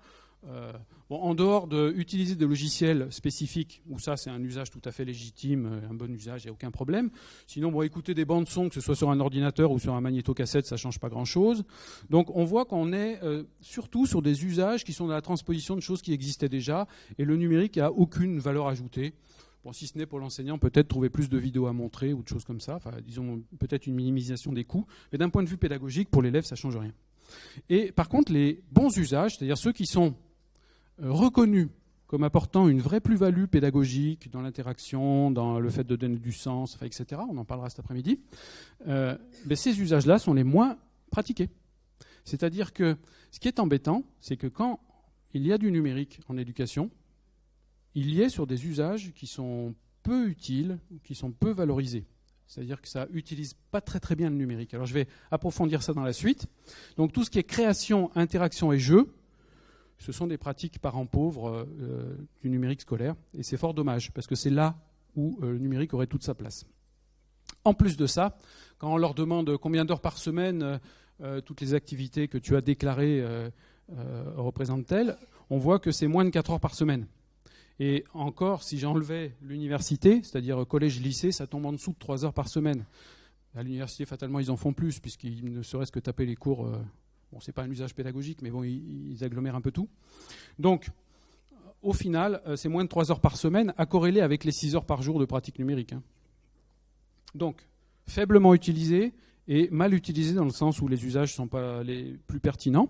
En dehors d'utiliser des logiciels spécifiques, où ça c'est un usage tout à fait légitime, un bon usage, il n'y a aucun problème. Sinon, écouter des bandes son, que ce soit sur un ordinateur ou sur un magnétocassette, ça ne change pas grand-chose. Donc on voit qu'on est surtout sur des usages qui sont dans la transposition de choses qui existaient déjà, et le numérique n'a aucune valeur ajoutée. Bon, si ce n'est pour l'enseignant, peut-être trouver plus de vidéos à montrer ou de choses comme ça, enfin, disons peut-être une minimisation des coûts, mais d'un point de vue pédagogique, pour l'élève, ça ne change rien. Et par contre, les bons usages, c'est-à-dire ceux qui sont reconnus comme apportant une vraie plus-value pédagogique dans l'interaction, dans le fait de donner du sens, enfin, etc., on en parlera cet après-midi, ces usages-là sont les moins pratiqués. C'est-à-dire que ce qui est embêtant, c'est que quand il y a du numérique en éducation, il y est sur des usages qui sont peu utiles, qui sont peu valorisés. C'est-à-dire que ça n'utilise pas très très bien le numérique. Alors je vais approfondir ça dans la suite. Donc tout ce qui est création, interaction et jeu, ce sont des pratiques parents pauvres du numérique scolaire. Et c'est fort dommage, parce que c'est là où le numérique aurait toute sa place. En plus de ça, quand on leur demande combien d'heures par semaine toutes les activités que tu as déclarées représentent-elles, on voit que c'est moins de 4 heures par semaine. Et encore, si j'enlevais l'université, c'est-à-dire collège-lycée, ça tombe en dessous de 3 heures par semaine. À l'université, fatalement, ils en font plus, puisqu'ils ne serait-ce que taper les cours... Bon, ce n'est pas un usage pédagogique, mais bon, ils agglomèrent un peu tout. Donc, au final, c'est moins de 3 heures par semaine, à corréler avec les 6 heures par jour de pratique numérique. Hein. Donc, faiblement utilisé et mal utilisé dans le sens où les usages ne sont pas les plus pertinents.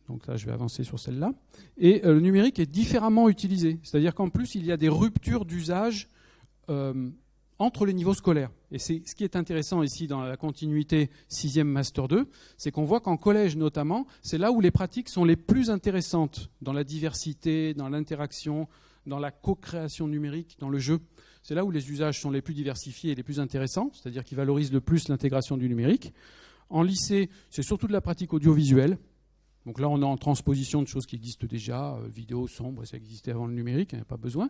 Donc là, je vais avancer sur celle-là. Et le numérique est différemment utilisé. C'est-à-dire qu'en plus, il y a des ruptures d'usage entre les niveaux scolaires. Et c'est ce qui est intéressant ici dans la continuité 6e Master 2, c'est qu'on voit qu'en collège notamment, c'est là où les pratiques sont les plus intéressantes dans la diversité, dans l'interaction, dans la co-création numérique, dans le jeu. C'est là où les usages sont les plus diversifiés et les plus intéressants, c'est-à-dire qu'ils valorisent le plus l'intégration du numérique. En lycée, c'est surtout de la pratique audiovisuelle. Donc là, on est en transposition de choses qui existent déjà, vidéo, son, ça existait avant le numérique, il n'y a pas besoin.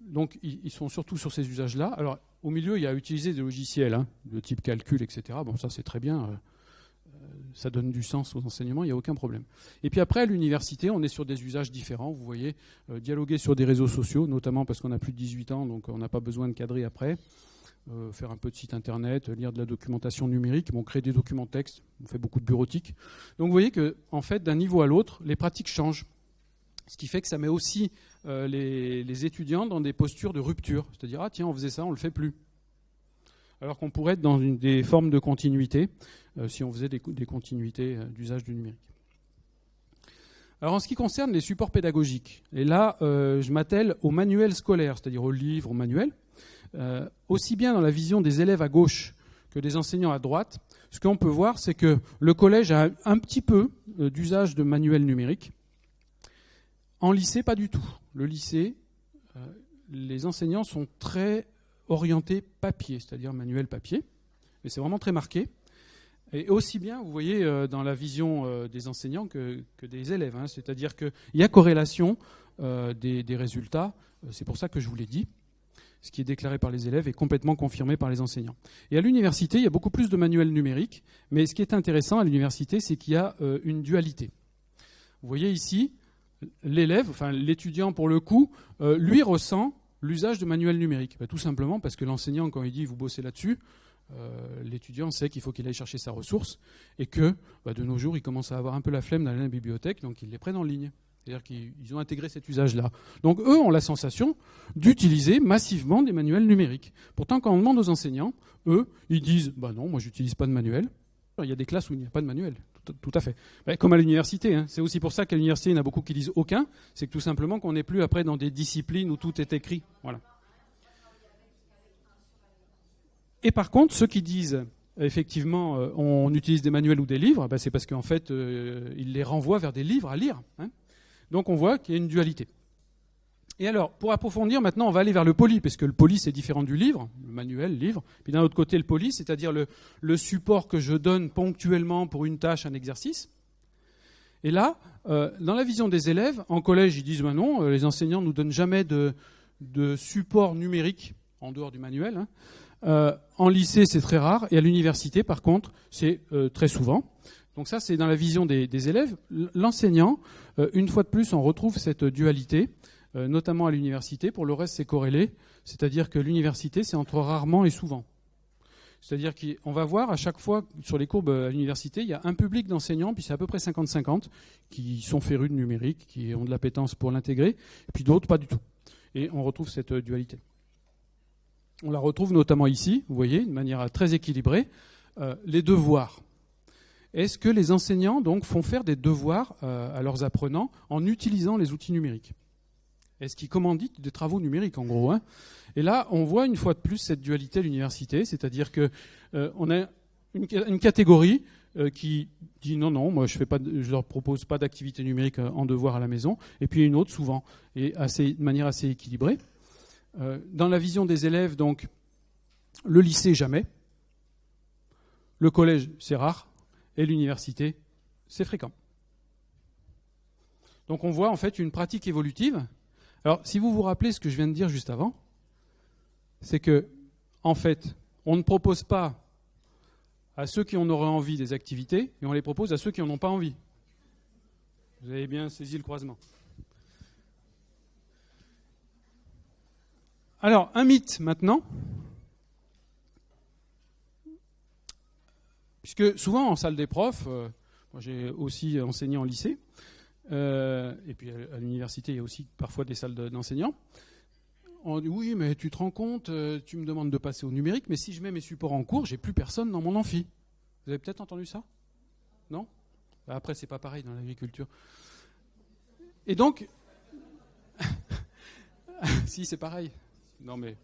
Donc ils sont surtout sur ces usages-là. Alors au milieu, il y a utilisé des logiciels de type calcul, etc. Bon, ça c'est très bien, ça donne du sens aux enseignements, il n'y a aucun problème. Et puis après, à l'université, on est sur des usages différents. Vous voyez, dialoguer sur des réseaux sociaux, notamment parce qu'on a plus de 18 ans, donc on n'a pas besoin de cadrer après. Faire un peu de site internet, lire de la documentation numérique, créer des documents textes, on fait beaucoup de bureautique. Donc vous voyez que, en fait, d'un niveau à l'autre, les pratiques changent. Ce qui fait que ça met aussi les étudiants dans des postures de rupture. C'est-à-dire, ah tiens, on faisait ça, on ne le fait plus. Alors qu'on pourrait être dans des formes de continuité, si on faisait des continuités d'usage du numérique. Alors en ce qui concerne les supports pédagogiques, et là je m'attelle aux manuels scolaires, c'est-à-dire aux livres, aux manuels, aussi bien dans la vision des élèves à gauche que des enseignants à droite, ce qu'on peut voir, c'est que le collège a un petit peu d'usage de manuels numériques. En lycée, pas du tout. Le lycée, les enseignants sont très orientés papier, c'est-à-dire manuel papier, mais c'est vraiment très marqué. Et aussi bien, vous voyez, dans la vision des enseignants que des élèves. Hein. C'est-à-dire qu'il y a corrélation des résultats, c'est pour ça que je vous l'ai dit. Ce qui est déclaré par les élèves est complètement confirmé par les enseignants. Et à l'université, il y a beaucoup plus de manuels numériques, mais ce qui est intéressant à l'université, c'est qu'il y a une dualité. Vous voyez ici, l'élève, enfin l'étudiant pour le coup, lui ressent l'usage de manuels numériques. Tout simplement parce que l'enseignant, quand il dit « vous bossez là-dessus », l'étudiant sait qu'il faut qu'il aille chercher sa ressource et que de nos jours, il commence à avoir un peu la flemme d'aller à la bibliothèque, donc ils les prennent en ligne. C'est-à-dire qu'ils ont intégré cet usage-là. Donc eux ont la sensation d'utiliser massivement des manuels numériques. Pourtant, quand on demande aux enseignants, eux, ils disent « non, moi j'utilise pas de manuel ». Il y a des classes où il n'y a pas de manuel, tout à fait. Comme à l'université, hein. C'est aussi pour ça qu'à l'université, il y en a beaucoup qui disent « aucun », c'est que tout simplement qu'on n'est plus après dans des disciplines où tout est écrit. Voilà. Et par contre, ceux qui disent, effectivement, on utilise des manuels ou des livres, c'est parce qu'en fait, ils les renvoient vers des livres à lire. Hein. Donc on voit qu'il y a une dualité. Et alors, pour approfondir, maintenant, on va aller vers le poly, parce que le poly, c'est différent du livre, le manuel, le livre. Puis d'un autre côté, le poly, c'est-à-dire le support que je donne ponctuellement pour une tâche, un exercice. Et là, dans la vision des élèves, en collège, ils disent non, les enseignants ne nous donnent jamais de support numérique, en dehors du manuel, hein. En lycée, c'est très rare, et à l'université, par contre, c'est très souvent. Donc ça, c'est dans la vision des élèves. L'enseignant, une fois de plus, on retrouve cette dualité, notamment à l'université. Pour le reste, c'est corrélé, c'est-à-dire que l'université, c'est entre rarement et souvent. C'est-à-dire qu'on va voir à chaque fois, sur les courbes à l'université, il y a un public d'enseignants, puis c'est à peu près 50-50, qui sont férus de numérique, qui ont de l'appétence pour l'intégrer, et puis d'autres, pas du tout. Et on retrouve cette dualité. On la retrouve notamment ici, vous voyez, de manière très équilibrée, les devoirs. Est-ce que les enseignants donc font faire des devoirs à leurs apprenants en utilisant les outils numériques? Est-ce qu'ils commanditent des travaux numériques, en gros, hein? Et là, on voit une fois de plus cette dualité à l'université, c'est-à-dire qu'on a une catégorie qui dit non, moi je leur propose pas d'activité numérique en devoir à la maison, et puis une autre souvent, et de manière assez équilibrée. Dans la vision des élèves, donc, le lycée, jamais. Le collège, c'est rare. Et l'université, c'est fréquent. Donc on voit en fait une pratique évolutive. Alors, si vous vous rappelez ce que je viens de dire juste avant, c'est que, en fait, on ne propose pas à ceux qui en auraient envie des activités, et on les propose à ceux qui n'en ont pas envie. Vous avez bien saisi le croisement. Alors, un mythe maintenant, puisque souvent en salle des profs, moi j'ai aussi enseigné en lycée, et puis à l'université il y a aussi parfois des salles d'enseignants, on dit oui mais tu te rends compte, tu me demandes de passer au numérique, mais si je mets mes supports en cours, j'ai plus personne dans mon amphi. Vous avez peut-être entendu ça? Non? Après c'est pas pareil dans l'agriculture. Et donc, si c'est pareil. Non, mais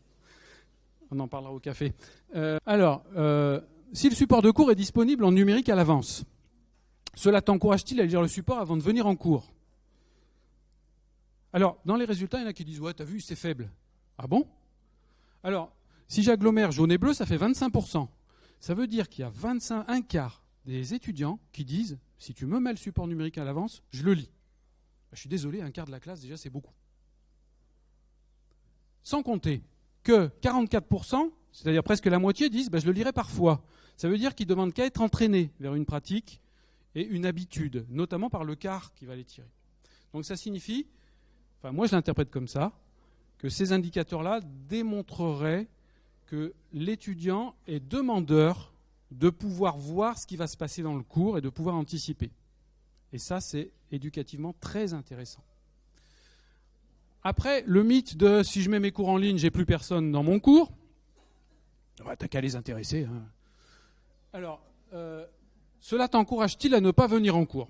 on en parlera au café. Si le support de cours est disponible en numérique à l'avance, cela t'encourage-t-il à lire le support avant de venir en cours? Alors, dans les résultats, il y en a qui disent « Ouais, t'as vu, c'est faible. » Ah bon? Alors, si j'agglomère jaune et bleu, ça fait 25%. Ça veut dire qu'il y a un quart des étudiants qui disent « Si tu me mets le support numérique à l'avance, je le lis. » Je suis désolé, un quart de la classe, déjà, c'est beaucoup. Sans compter que 44%, c'est-à-dire presque la moitié, disent je le lirai parfois. Ça veut dire qu'ils ne demandent qu'à être entraînés vers une pratique et une habitude, notamment par le quart qui va les tirer. Donc ça signifie, moi je l'interprète comme ça, que ces indicateurs-là démontreraient que l'étudiant est demandeur de pouvoir voir ce qui va se passer dans le cours et de pouvoir anticiper. Et ça, c'est éducativement très intéressant. Après, le mythe de si je mets mes cours en ligne, j'ai plus personne dans mon cours. T'as qu'à les intéresser. Hein. Alors, cela t'encourage-t-il à ne pas venir en cours ?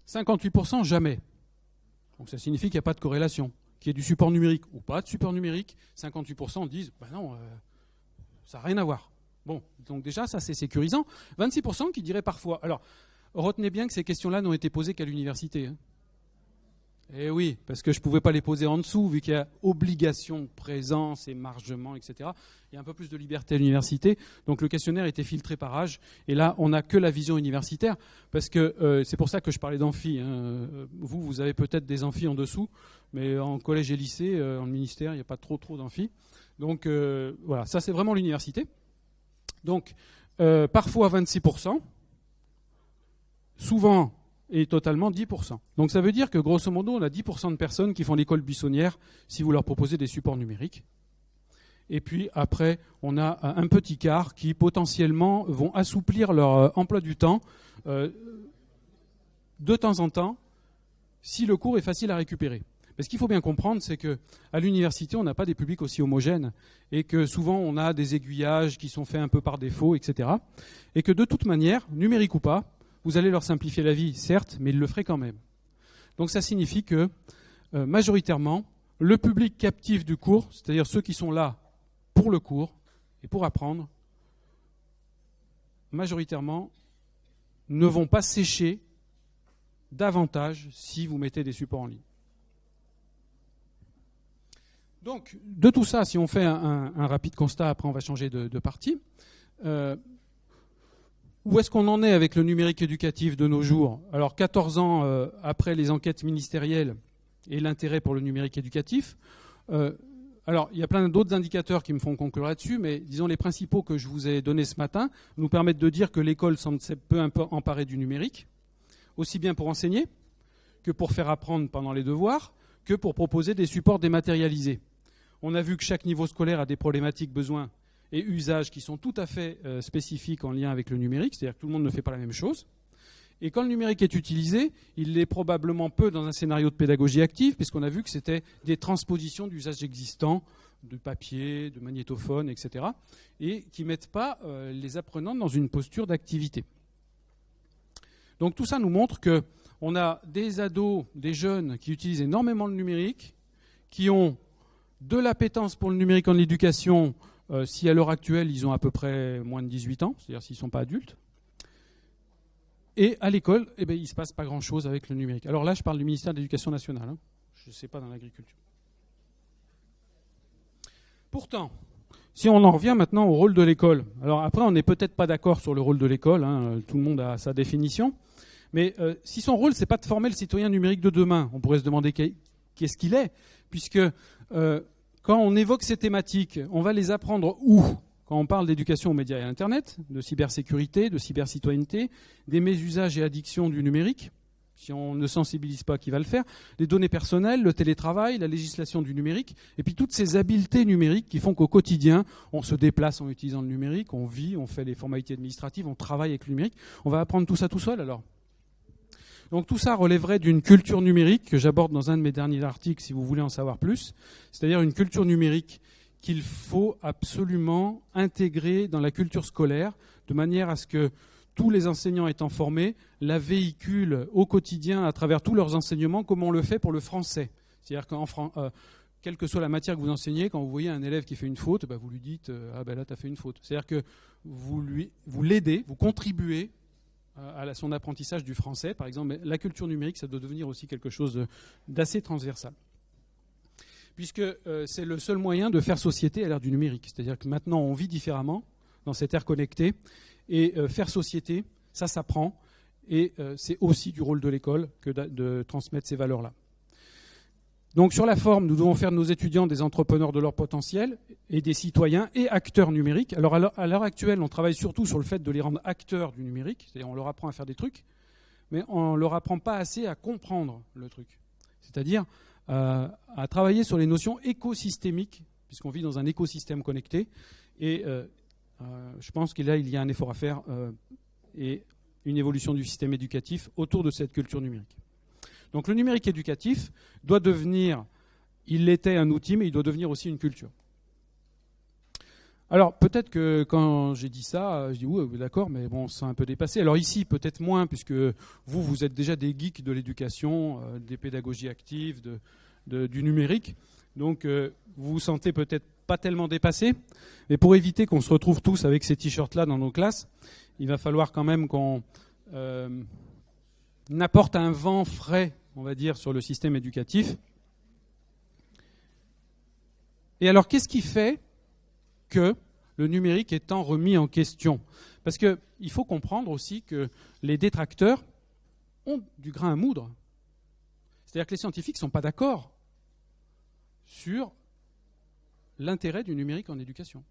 58% jamais. Donc ça signifie qu'il n'y a pas de corrélation. Qu'il y ait du support numérique ou pas de support numérique, 58% disent non, ça n'a rien à voir. Bon, donc déjà, ça c'est sécurisant. 26% qui diraient parfois. Alors, retenez bien que ces questions-là n'ont été posées qu'à l'université. Hein. Eh oui, parce que je ne pouvais pas les poser en dessous, vu qu'il y a obligation de présence, émargement, etc. Il y a un peu plus de liberté à l'université. Donc le questionnaire était filtré par âge. Et là, on n'a que la vision universitaire. Parce que c'est pour ça que je parlais d'amphi. Hein. Vous avez peut-être des amphis en dessous. Mais en collège et lycée, en ministère, il n'y a pas trop d'amphi. Donc voilà, ça c'est vraiment l'université. Donc parfois 26%. Souvent et totalement 10%. Donc ça veut dire que grosso modo, on a 10% de personnes qui font l'école buissonnière si vous leur proposez des supports numériques. Et puis après, on a un petit quart qui potentiellement vont assouplir leur emploi du temps de temps en temps si le cours est facile à récupérer. Mais ce qu'il faut bien comprendre, c'est qu'à l'université, on n'a pas des publics aussi homogènes et que souvent on a des aiguillages qui sont faits un peu par défaut, etc. Et que de toute manière, numérique ou pas, vous allez leur simplifier la vie, certes, mais ils le feraient quand même. Donc ça signifie que, majoritairement, le public captif du cours, c'est-à-dire ceux qui sont là pour le cours et pour apprendre, majoritairement, ne vont pas sécher davantage si vous mettez des supports en ligne. Donc, de tout ça, si on fait un rapide constat, après on va changer de partie, où est-ce qu'on en est avec le numérique éducatif de nos jours ? Alors, 14 ans après les enquêtes ministérielles et l'intérêt pour le numérique éducatif, alors il y a plein d'autres indicateurs qui me font conclure là-dessus, mais disons les principaux que je vous ai donnés ce matin nous permettent de dire que l'école semble peu emparée du numérique, aussi bien pour enseigner que pour faire apprendre pendant les devoirs, que pour proposer des supports dématérialisés. On a vu que chaque niveau scolaire a des problématiques, besoins et usages qui sont tout à fait spécifiques en lien avec le numérique, c'est-à-dire que tout le monde ne fait pas la même chose. Et quand le numérique est utilisé, il l'est probablement peu dans un scénario de pédagogie active, puisqu'on a vu que c'était des transpositions d'usages existants, de papier, de magnétophone, etc., et qui ne mettent pas les apprenants dans une posture d'activité. Donc tout ça nous montre qu'on a des ados, des jeunes qui utilisent énormément le numérique, qui ont de l'appétence pour le numérique en éducation, si à l'heure actuelle ils ont à peu près moins de 18 ans, c'est-à-dire s'ils ne sont pas adultes. Et à l'école, il ne se passe pas grand-chose avec le numérique. Alors là, je parle du ministère de l'Éducation nationale, hein. Je ne sais pas dans l'agriculture. Pourtant, si on en revient maintenant au rôle de l'école, alors après on n'est peut-être pas d'accord sur le rôle de l'école, hein, tout le monde a sa définition, mais si son rôle c'est pas de former le citoyen numérique de demain, on pourrait se demander qu'est-ce qu'il est, puisque quand on évoque ces thématiques, on va les apprendre où ? Quand on parle d'éducation aux médias et à Internet, de cybersécurité, de cybercitoyenneté, des mésusages et addictions du numérique, si on ne sensibilise pas, qui va le faire, les données personnelles, le télétravail, la législation du numérique, et puis toutes ces habiletés numériques qui font qu'au quotidien, on se déplace en utilisant le numérique, on vit, on fait les formalités administratives, on travaille avec le numérique. On va apprendre tout ça tout seul alors ? Donc tout ça relèverait d'une culture numérique que j'aborde dans un de mes derniers articles si vous voulez en savoir plus, c'est-à-dire une culture numérique qu'il faut absolument intégrer dans la culture scolaire de manière à ce que tous les enseignants étant formés la véhiculent au quotidien à travers tous leurs enseignements comme on le fait pour le français. C'est-à-dire que quelle que soit la matière que vous enseignez, quand vous voyez un élève qui fait une faute, vous lui dites « Ah ben là, tu as fait une faute ». C'est-à-dire que vous l'aidez, vous contribuez à son apprentissage du français. Par exemple, la culture numérique, ça doit devenir aussi quelque chose d'assez transversal. Puisque c'est le seul moyen de faire société à l'ère du numérique. C'est-à-dire que maintenant, on vit différemment dans cette ère connectée. Et faire société, ça s'apprend. Et c'est aussi du rôle de l'école que de transmettre ces valeurs-là. Donc sur la forme, nous devons faire de nos étudiants des entrepreneurs de leur potentiel et des citoyens et acteurs numériques. Alors à l'heure actuelle, on travaille surtout sur le fait de les rendre acteurs du numérique. C'est-à-dire on leur apprend à faire des trucs, mais on ne leur apprend pas assez à comprendre le truc. C'est-à-dire à travailler sur les notions écosystémiques, puisqu'on vit dans un écosystème connecté. Et je pense qu'il y a un effort à faire et une évolution du système éducatif autour de cette culture numérique. Donc le numérique éducatif doit devenir, il l'était un outil, mais il doit devenir aussi une culture. Alors peut-être que quand j'ai dit ça, je dis oui, d'accord, mais bon, c'est un peu dépassé. Alors ici, peut-être moins, puisque vous êtes déjà des geeks de l'éducation, des pédagogies actives, du numérique. Donc vous vous sentez peut-être pas tellement dépassé. Mais pour éviter qu'on se retrouve tous avec ces t-shirts-là dans nos classes, il va falloir quand même qu'on apporte un vent frais, on va dire, sur le système éducatif. Et alors, qu'est-ce qui fait que le numérique étant remis en question? Parce qu'il faut comprendre aussi que les détracteurs ont du grain à moudre. C'est-à-dire que les scientifiques ne sont pas d'accord sur l'intérêt du numérique en éducation.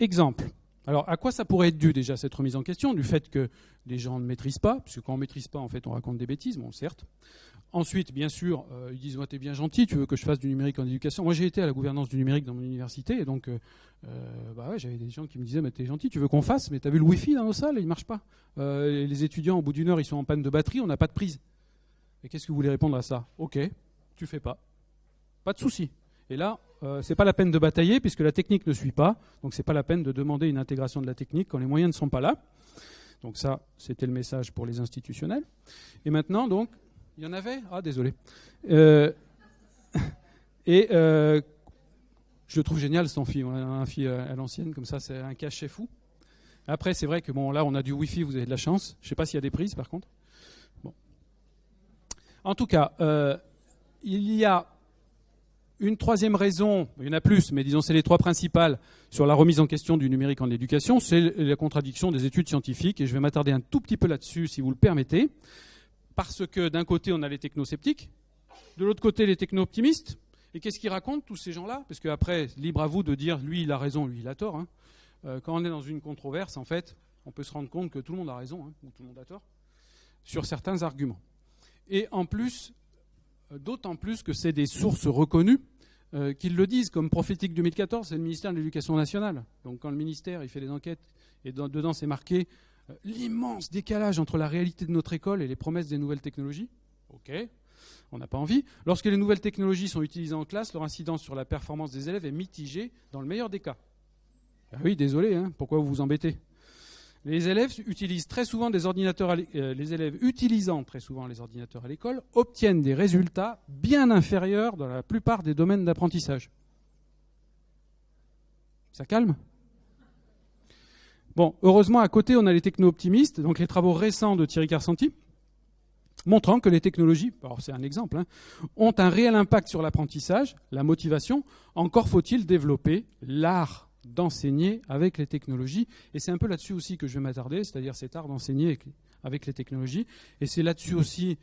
Exemple. Alors, à quoi ça pourrait être dû déjà, cette remise en question? Du fait que les gens ne maîtrisent pas, puisque quand on ne maîtrise pas, en fait, on raconte des bêtises, bon, certes. Ensuite, bien sûr, ils disent, t'es bien gentil, tu veux que je fasse du numérique en éducation. Moi, j'ai été à la gouvernance du numérique dans mon université, et donc, j'avais des gens qui me disaient, t'es gentil, tu veux qu'on fasse, mais t'as vu le Wi-Fi dans nos salles, il ne marche pas. Les étudiants, au bout d'une heure, ils sont en panne de batterie, on n'a pas de prise. Et qu'est-ce que vous voulez répondre à ça? Ok, tu fais pas. Pas de souci. Et là, c'est pas la peine de batailler, puisque la technique ne suit pas, donc c'est pas la peine de demander une intégration de la technique quand les moyens ne sont pas là. Donc ça, c'était le message pour les institutionnels. Et maintenant, donc, il y en avait? Ah, désolé. Je trouve génial cet amphi. On a un amphi à l'ancienne, comme ça, c'est un cachet fou. Après, c'est vrai que bon, là, on a du Wi-Fi, vous avez de la chance. Je ne sais pas s'il y a des prises, par contre. Bon. En tout cas, il y a une troisième raison, il y en a plus, mais disons c'est les trois principales, sur la remise en question du numérique en éducation, c'est la contradiction des études scientifiques, et je vais m'attarder un tout petit peu là-dessus, si vous le permettez, parce que d'un côté, on a les technosceptiques, de l'autre côté, les techno-optimistes, et qu'est-ce qu'ils racontent, tous ces gens-là? Parce qu'après, libre à vous de dire, lui, il a raison, lui, il a tort. Hein. Quand on est dans une controverse, en fait, on peut se rendre compte que tout le monde a raison, hein, ou tout le monde a tort, sur certains arguments. Et en plus, d'autant plus que c'est des sources reconnues qu'ils le disent, comme Prophétique 2014, c'est le ministère de l'Éducation nationale. Donc quand le ministère il fait des enquêtes, et dedans c'est marqué l'immense décalage entre la réalité de notre école et les promesses des nouvelles technologies. Ok, on n'a pas envie. Lorsque les nouvelles technologies sont utilisées en classe, leur incidence sur la performance des élèves est mitigée dans le meilleur des cas. Ah oui, désolé, hein, pourquoi vous vous embêtez? Les élèves utilisant très souvent les élèves utilisant très souvent les ordinateurs à l'école obtiennent des résultats bien inférieurs dans la plupart des domaines d'apprentissage. Ça calme? Bon, heureusement, à côté, on a les techno-optimistes, donc les travaux récents de Thierry Karsanti, montrant que les technologies, alors c'est un exemple, hein, ont un réel impact sur l'apprentissage, la motivation. Encore faut-il développer l'art d'enseigner avec les technologies. Et c'est un peu là-dessus aussi que je vais m'attarder, c'est-à-dire cet art d'enseigner avec les technologies. Et c'est là-dessus aussi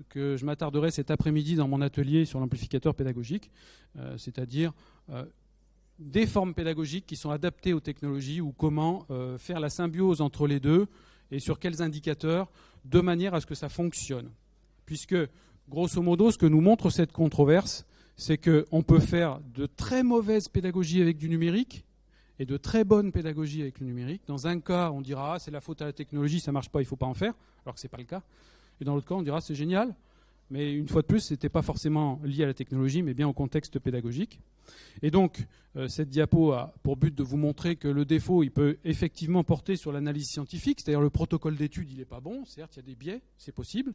que je m'attarderai cet après-midi dans mon atelier sur l'amplificateur pédagogique, c'est-à-dire des formes pédagogiques qui sont adaptées aux technologies ou comment faire la symbiose entre les deux et sur quels indicateurs, de manière à ce que ça fonctionne. Puisque, grosso modo, ce que nous montre cette controverse, c'est qu'on peut faire de très mauvaises pédagogies avec du numérique et de très bonnes pédagogies avec le numérique. Dans un cas, on dira c'est la faute à la technologie, ça ne marche pas, il ne faut pas en faire, alors que ce n'est pas le cas. Et dans l'autre cas, on dira c'est génial, mais une fois de plus, ce n'était pas forcément lié à la technologie, mais bien au contexte pédagogique. Et donc, cette diapo a pour but de vous montrer que le défaut, il peut effectivement porter sur l'analyse scientifique, c'est-à-dire le protocole d'étude, il n'est pas bon, certes, il y a des biais, c'est possible,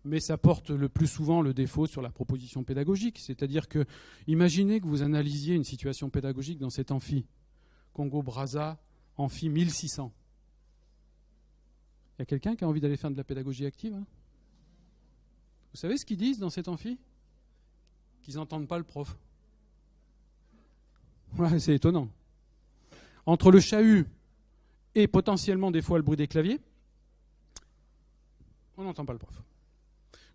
mais ça porte le plus souvent le défaut sur la proposition pédagogique. C'est-à-dire que, imaginez que vous analysiez une situation pédagogique dans cet amphi, Congo-Brazza, amphi 1600. Il y a quelqu'un qui a envie d'aller faire de la pédagogie active, hein? Vous savez ce qu'ils disent dans cet amphi? Qu'ils n'entendent pas le prof. Ouais, c'est étonnant. Entre le chahut et potentiellement des fois le bruit des claviers, on n'entend pas le prof.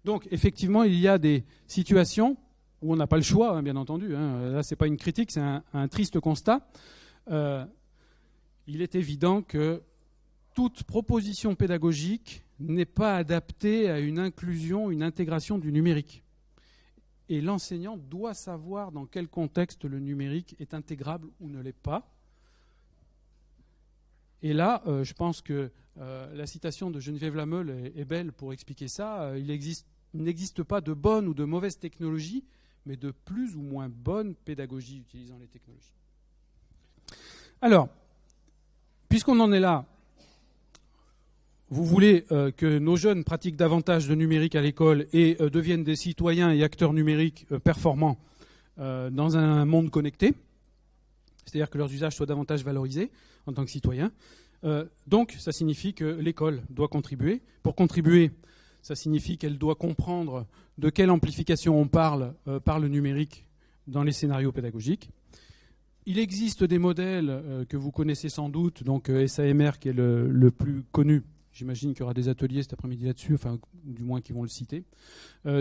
Donc effectivement, il y a des situations où on n'a pas le choix, hein, bien entendu. Hein. Là, ce n'est pas une critique, c'est un triste constat. Il est évident que toute proposition pédagogique n'est pas adaptée à une inclusion, une intégration du numérique. Et l'enseignant doit savoir dans quel contexte le numérique est intégrable ou ne l'est pas. Et là, je pense que la citation de Geneviève Lameule est belle pour expliquer ça. Il existe il n'existe pas de bonne ou de mauvaise technologie, mais de plus ou moins bonne pédagogie utilisant les technologies. Alors, puisqu'on en est là, vous voulez que nos jeunes pratiquent davantage de numérique à l'école et deviennent des citoyens et acteurs numériques performants dans un monde connecté, c'est-à-dire que leurs usages soient davantage valorisés en tant que citoyens. Donc, ça signifie que l'école doit contribuer. Pour contribuer, ça signifie qu'elle doit comprendre de quelle amplification on parle par le numérique dans les scénarios pédagogiques. Il existe des modèles que vous connaissez sans doute, donc SAMR qui est le plus connu. J'imagine qu'il y aura des ateliers cet après-midi là-dessus, enfin du moins qui vont le citer.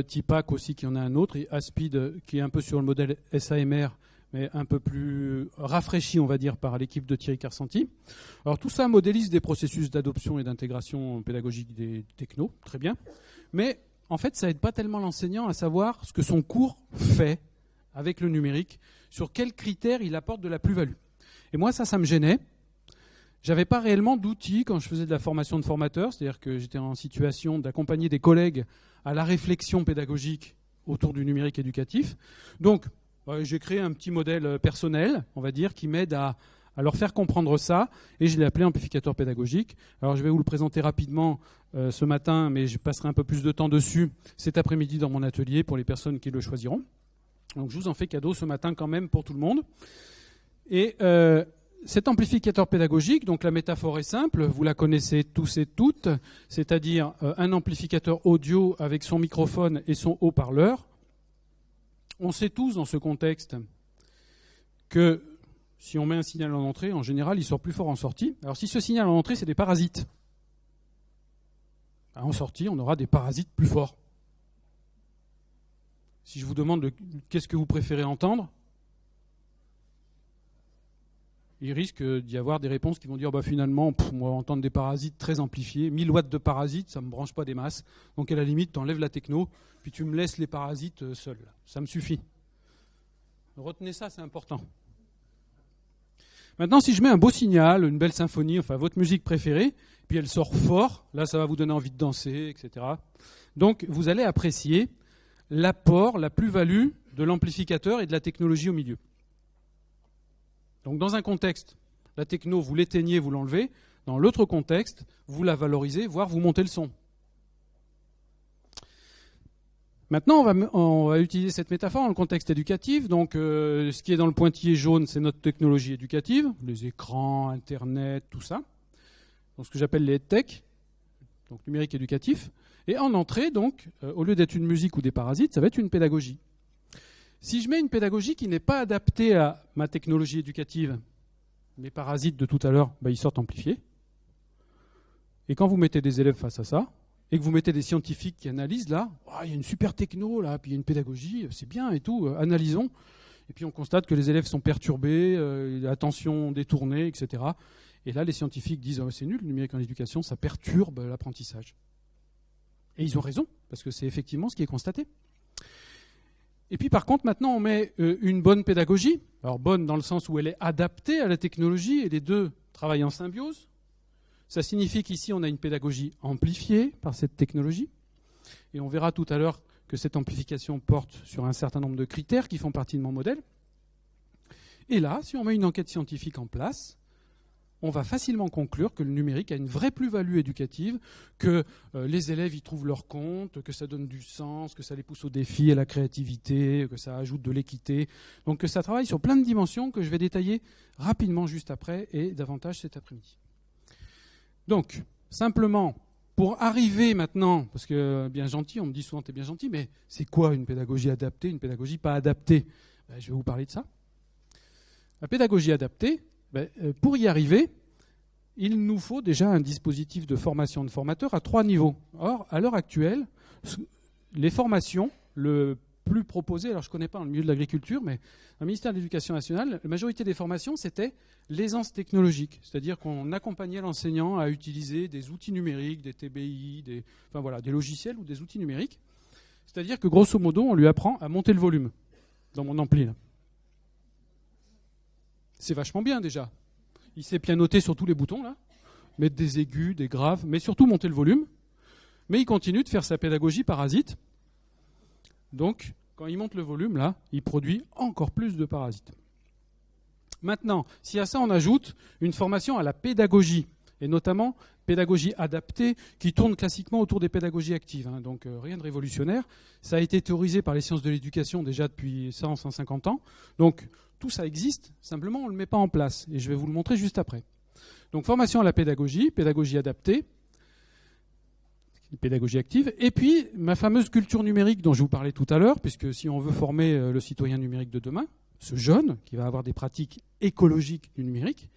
TIPAC aussi qui en a un autre, et ASPID qui est un peu sur le modèle SAMR, mais un peu plus rafraîchi, on va dire, par l'équipe de Thierry Carsanti. Alors tout ça modélise des processus d'adoption et d'intégration pédagogique des technos, très bien. Mais en fait, ça n'aide pas tellement l'enseignant à savoir ce que son cours fait avec le numérique, sur quels critères il apporte de la plus-value. Et moi, ça me gênait. J'avais pas réellement d'outils quand je faisais de la formation de formateur, c'est-à-dire que j'étais en situation d'accompagner des collègues à la réflexion pédagogique autour du numérique éducatif. Donc, j'ai créé un petit modèle personnel, on va dire, qui m'aide à leur faire comprendre ça, et je l'ai appelé amplificateur pédagogique. Alors, je vais vous le présenter rapidement ce matin, mais je passerai un peu plus de temps dessus cet après-midi dans mon atelier pour les personnes qui le choisiront. Donc, je vous en fais cadeau ce matin quand même pour tout le monde. Et cet amplificateur pédagogique, donc la métaphore est simple, vous la connaissez tous et toutes, c'est-à-dire un amplificateur audio avec son microphone et son haut-parleur. On sait tous dans ce contexte que si on met un signal en entrée, en général, il sort plus fort en sortie. Alors si ce signal en entrée, c'est des parasites, en sortie, on aura des parasites plus forts. Si je vous demande qu'est-ce que vous préférez entendre, il risque d'y avoir des réponses qui vont dire finalement, moi, entendre des parasites très amplifiés, 1000 watts de parasites, ça ne me branche pas des masses. Donc à la limite, tu enlèves la techno, puis tu me laisses les parasites seuls. Ça me suffit. Retenez ça, c'est important. Maintenant, si je mets un beau signal, une belle symphonie, enfin votre musique préférée, puis elle sort fort, là ça va vous donner envie de danser, etc. Donc vous allez apprécier l'apport, la plus-value de l'amplificateur et de la technologie au milieu. Donc dans un contexte, la techno, vous l'éteignez, vous l'enlevez. Dans l'autre contexte, vous la valorisez, voire vous montez le son. Maintenant, on va utiliser cette métaphore dans le contexte éducatif. Donc ce qui est dans le pointillé jaune, c'est notre technologie éducative, les écrans, Internet, tout ça. Donc ce que j'appelle les EdTech, donc numérique éducatif. Et en entrée, donc, au lieu d'être une musique ou des parasites, ça va être une pédagogie. Si je mets une pédagogie qui n'est pas adaptée à ma technologie éducative, mes parasites de tout à l'heure, ils sortent amplifiés. Et quand vous mettez des élèves face à ça, et que vous mettez des scientifiques qui analysent, là, il y a une super techno, là, puis il y a une pédagogie, c'est bien et tout, analysons. Et puis on constate que les élèves sont perturbés, l'attention détournée, etc. Et là, les scientifiques disent c'est nul, le numérique en éducation, ça perturbe l'apprentissage. Et ils ont raison, parce que c'est effectivement ce qui est constaté. Et puis par contre, maintenant, on met une bonne pédagogie. Alors bonne dans le sens où elle est adaptée à la technologie, et les deux travaillent en symbiose. Ça signifie qu'ici, on a une pédagogie amplifiée par cette technologie. Et on verra tout à l'heure que cette amplification porte sur un certain nombre de critères qui font partie de mon modèle. Et là, si on met une enquête scientifique en place, on va facilement conclure que le numérique a une vraie plus-value éducative, que les élèves y trouvent leur compte, que ça donne du sens, que ça les pousse au défi, à la créativité, que ça ajoute de l'équité. Donc que ça travaille sur plein de dimensions que je vais détailler rapidement juste après et davantage cet après-midi. Donc, simplement, pour arriver maintenant, parce que bien gentil, on me dit souvent t'es bien gentil, mais c'est quoi une pédagogie adaptée, une pédagogie pas adaptée ? Je vais vous parler de ça. La pédagogie adaptée, pour y arriver, il nous faut déjà un dispositif de formation de formateurs à 3 niveaux. Or, à l'heure actuelle, les formations, le plus proposé, alors je ne connais pas dans le milieu de l'agriculture, mais dans le ministère de l'Éducation nationale, la majorité des formations, c'était l'aisance technologique. C'est-à-dire qu'on accompagnait l'enseignant à utiliser des outils numériques, des TBI, des logiciels ou des outils numériques. C'est-à-dire que, grosso modo, on lui apprend à monter le volume dans mon ampli, là. C'est vachement bien déjà. Il sait pianoter sur tous les boutons, là, mettre des aigus, des graves, mais surtout monter le volume. Mais il continue de faire sa pédagogie parasite, Donc, quand il monte le volume, là, il produit encore plus de parasites. Maintenant, si à ça on ajoute une formation à la pédagogie, et notamment pédagogie adaptée, qui tourne classiquement autour des pédagogies actives, hein, donc rien de révolutionnaire. Ça a été théorisé par les sciences de l'éducation déjà depuis 100, 150 ans. Donc tout ça existe, simplement on ne le met pas en place, et je vais vous le montrer juste après. Donc formation à la pédagogie adaptée, pédagogie active, et puis ma fameuse culture numérique dont je vous parlais tout à l'heure, puisque si on veut former le citoyen numérique de demain, ce jeune qui va avoir des pratiques écologiques du numérique,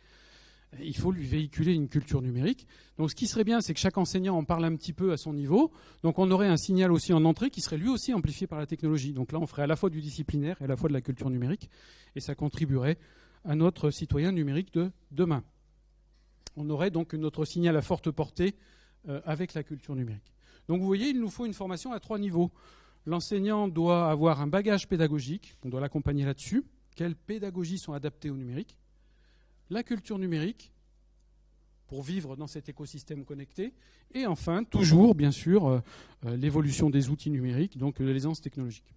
il faut lui véhiculer une culture numérique. Donc ce qui serait bien, c'est que chaque enseignant en parle un petit peu à son niveau. Donc on aurait un signal aussi en entrée qui serait lui aussi amplifié par la technologie. Donc là, on ferait à la fois du disciplinaire et à la fois de la culture numérique. Et ça contribuerait à notre citoyen numérique de demain. On aurait donc notre signal à forte portée avec la culture numérique. Donc vous voyez, il nous faut une formation à 3 niveaux. L'enseignant doit avoir un bagage pédagogique, on doit l'accompagner là-dessus. Quelles pédagogies sont adaptées au numérique? La culture numérique, pour vivre dans cet écosystème connecté. Et enfin, toujours, bien sûr, l'évolution des outils numériques, donc l'aisance technologique.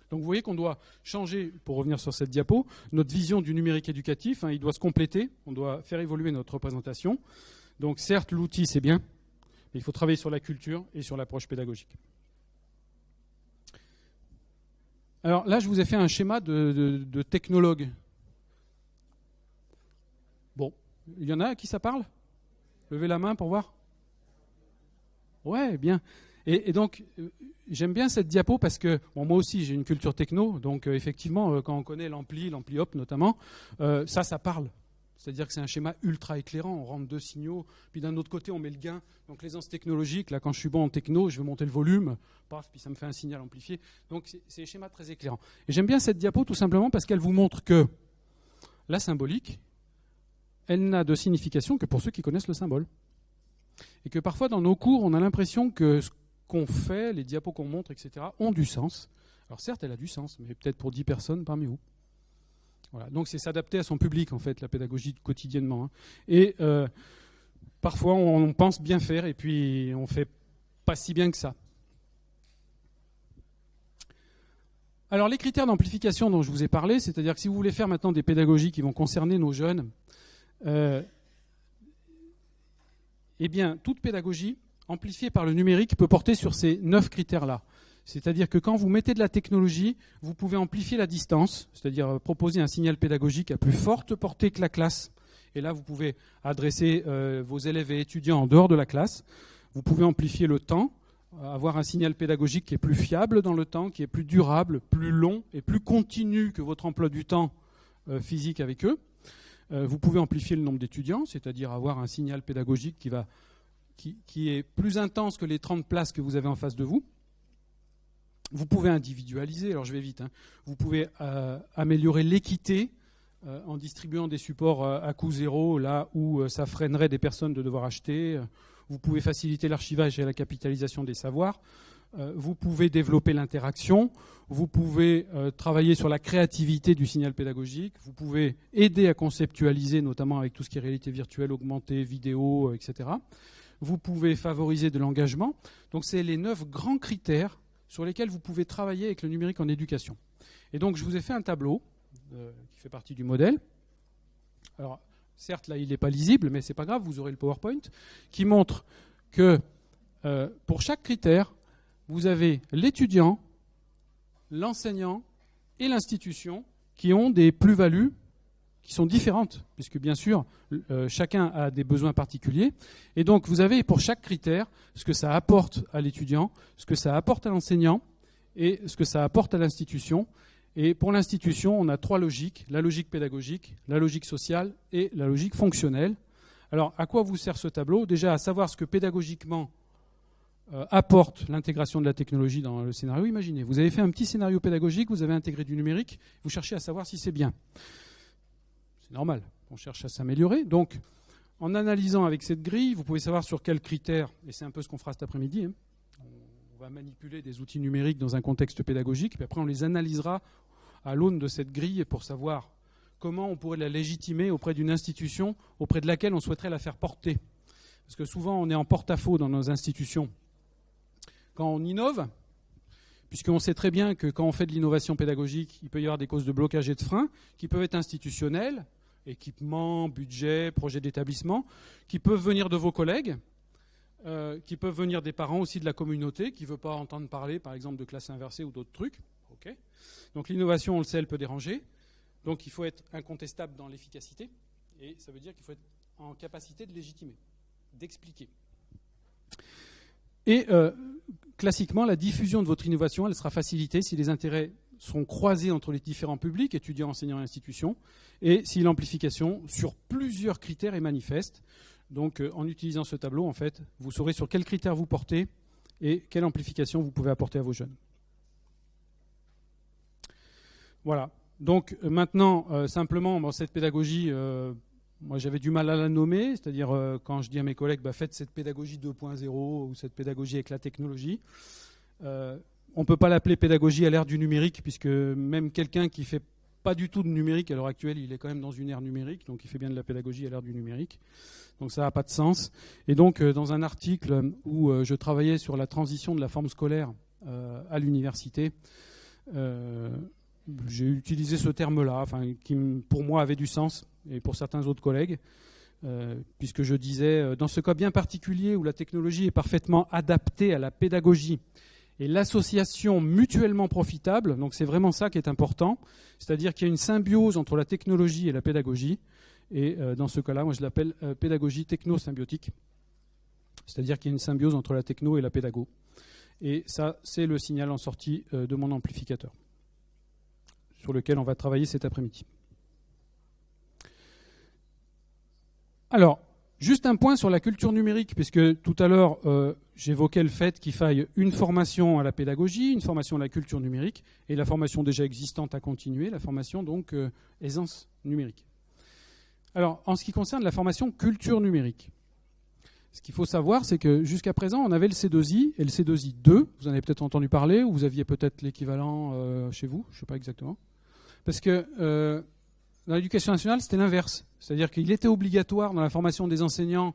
Donc vous voyez qu'on doit changer, pour revenir sur cette diapo, notre vision du numérique éducatif. Il doit se compléter, on doit faire évoluer notre représentation. Donc certes, l'outil, c'est bien, mais il faut travailler sur la culture et sur l'approche pédagogique. Alors là, je vous ai fait un schéma de technologue. Bon, il y en a à qui ça parle? Levez la main pour voir. Ouais, bien. Et donc, j'aime bien cette diapo parce que, bon, moi aussi, j'ai une culture techno. Donc, effectivement, quand on connaît l'ampli hop notamment, ça parle. C'est-à-dire que c'est un schéma ultra éclairant. On rentre 2 signaux, puis d'un autre côté, on met le gain. Donc, l'aisance technologique, là, quand je suis bon en techno, je vais monter le volume, paf, puis ça me fait un signal amplifié. Donc, c'est un schéma très éclairant. Et j'aime bien cette diapo tout simplement parce qu'elle vous montre que la symbolique, elle n'a de signification que pour ceux qui connaissent le symbole. Et que parfois, dans nos cours, on a l'impression que ce qu'on fait, les diapos qu'on montre, etc., ont du sens. Alors certes, elle a du sens, mais peut-être pour 10 personnes parmi vous. Voilà. Donc c'est s'adapter à son public, en fait, la pédagogie quotidiennement. Hein. Et parfois, on pense bien faire, et puis on ne fait pas si bien que ça. Alors les critères d'amplification dont je vous ai parlé, c'est-à-dire que si vous voulez faire maintenant des pédagogies qui vont concerner nos jeunes, eh bien, toute pédagogie amplifiée par le numérique peut porter sur ces 9 critères-là. C'est-à-dire que quand vous mettez de la technologie, vous pouvez amplifier la distance, c'est-à-dire proposer un signal pédagogique à plus forte portée que la classe. Et là, vous pouvez adresser vos élèves et étudiants en dehors de la classe. Vous pouvez amplifier le temps, avoir un signal pédagogique qui est plus fiable dans le temps, qui est plus durable, plus long et plus continu que votre emploi du temps physique avec eux. Vous pouvez amplifier le nombre d'étudiants, c'est-à-dire avoir un signal pédagogique qui est plus intense que les 30 places que vous avez en face de vous. Vous pouvez individualiser, alors je vais vite, hein. Vous pouvez améliorer l'équité en distribuant des supports à coût zéro, là où ça freinerait des personnes de devoir acheter. Vous pouvez faciliter l'archivage et la capitalisation des savoirs. Vous pouvez développer l'interaction, vous pouvez travailler sur la créativité du signal pédagogique, vous pouvez aider à conceptualiser, notamment avec tout ce qui est réalité virtuelle, augmentée, vidéo, etc. Vous pouvez favoriser de l'engagement. Donc c'est les 9 grands critères sur lesquels vous pouvez travailler avec le numérique en éducation. Et donc je vous ai fait un tableau qui fait partie du modèle. Alors certes là il n'est pas lisible, mais c'est pas grave, vous aurez le PowerPoint, qui montre que pour chaque critère, vous avez l'étudiant, l'enseignant et l'institution qui ont des plus-values qui sont différentes, puisque bien sûr, chacun a des besoins particuliers. Et donc, vous avez pour chaque critère ce que ça apporte à l'étudiant, ce que ça apporte à l'enseignant et ce que ça apporte à l'institution. Et pour l'institution, on a 3 logiques, la logique pédagogique, la logique sociale et la logique fonctionnelle. Alors, à quoi vous sert ce tableau? Déjà, à savoir ce que pédagogiquement apporte l'intégration de la technologie dans le scénario. Imaginez, vous avez fait un petit scénario pédagogique, vous avez intégré du numérique, vous cherchez à savoir si c'est bien. C'est normal, on cherche à s'améliorer. Donc, en analysant avec cette grille, vous pouvez savoir sur quels critères, et c'est un peu ce qu'on fera cet après-midi, hein. On va manipuler des outils numériques dans un contexte pédagogique, puis après on les analysera à l'aune de cette grille pour savoir comment on pourrait la légitimer auprès d'une institution auprès de laquelle on souhaiterait la faire porter. Parce que souvent on est en porte-à-faux dans nos institutions. Quand on innove, puisqu'on sait très bien que quand on fait de l'innovation pédagogique, il peut y avoir des causes de blocage et de frein qui peuvent être institutionnelles, équipement, budget, projet d'établissement, qui peuvent venir de vos collègues, qui peuvent venir des parents aussi de la communauté, qui ne veut pas entendre parler, par exemple, de classe inversée ou d'autres trucs. Okay. Donc l'innovation, on le sait, elle peut déranger. Donc il faut être incontestable dans l'efficacité, et ça veut dire qu'il faut être en capacité de légitimer, d'expliquer. Et classiquement, la diffusion de votre innovation, elle sera facilitée si les intérêts sont croisés entre les différents publics, étudiants, enseignants et institutions, et si l'amplification sur plusieurs critères est manifeste. Donc en utilisant ce tableau, en fait, vous saurez sur quels critères vous portez et quelle amplification vous pouvez apporter à vos jeunes. Voilà. Donc maintenant, simplement, cette pédagogie, moi j'avais du mal à la nommer, c'est-à-dire quand je dis à mes collègues, faites cette pédagogie 2.0 ou cette pédagogie avec la technologie. On ne peut pas l'appeler pédagogie à l'ère du numérique, puisque même quelqu'un qui ne fait pas du tout de numérique à l'heure actuelle, il est quand même dans une ère numérique, donc il fait bien de la pédagogie à l'ère du numérique. Donc ça n'a pas de sens. Et donc dans un article où je travaillais sur la transition de la forme scolaire à l'université, j'ai utilisé ce terme-là, qui pour moi avait du sens, et pour certains autres collègues, puisque je disais, dans ce cas bien particulier où la technologie est parfaitement adaptée à la pédagogie et l'association mutuellement profitable, donc c'est vraiment ça qui est important, c'est-à-dire qu'il y a une symbiose entre la technologie et la pédagogie, et dans ce cas-là, moi je l'appelle pédagogie techno-symbiotique, c'est-à-dire qu'il y a une symbiose entre la techno et la pédago. Et ça, c'est le signal en sortie de mon amplificateur, sur lequel on va travailler cet après-midi. Alors, juste un point sur la culture numérique, puisque tout à l'heure, j'évoquais le fait qu'il faille une formation à la pédagogie, une formation à la culture numérique, et la formation déjà existante à continuer, la formation donc aisance numérique. Alors, en ce qui concerne la formation culture numérique, ce qu'il faut savoir, c'est que jusqu'à présent, on avait le C2I et le C2I 2. Vous en avez peut-être entendu parler, ou vous aviez peut-être l'équivalent chez vous, je ne sais pas exactement. Parce que dans l'éducation nationale, c'était l'inverse. C'est-à-dire qu'il était obligatoire dans la formation des enseignants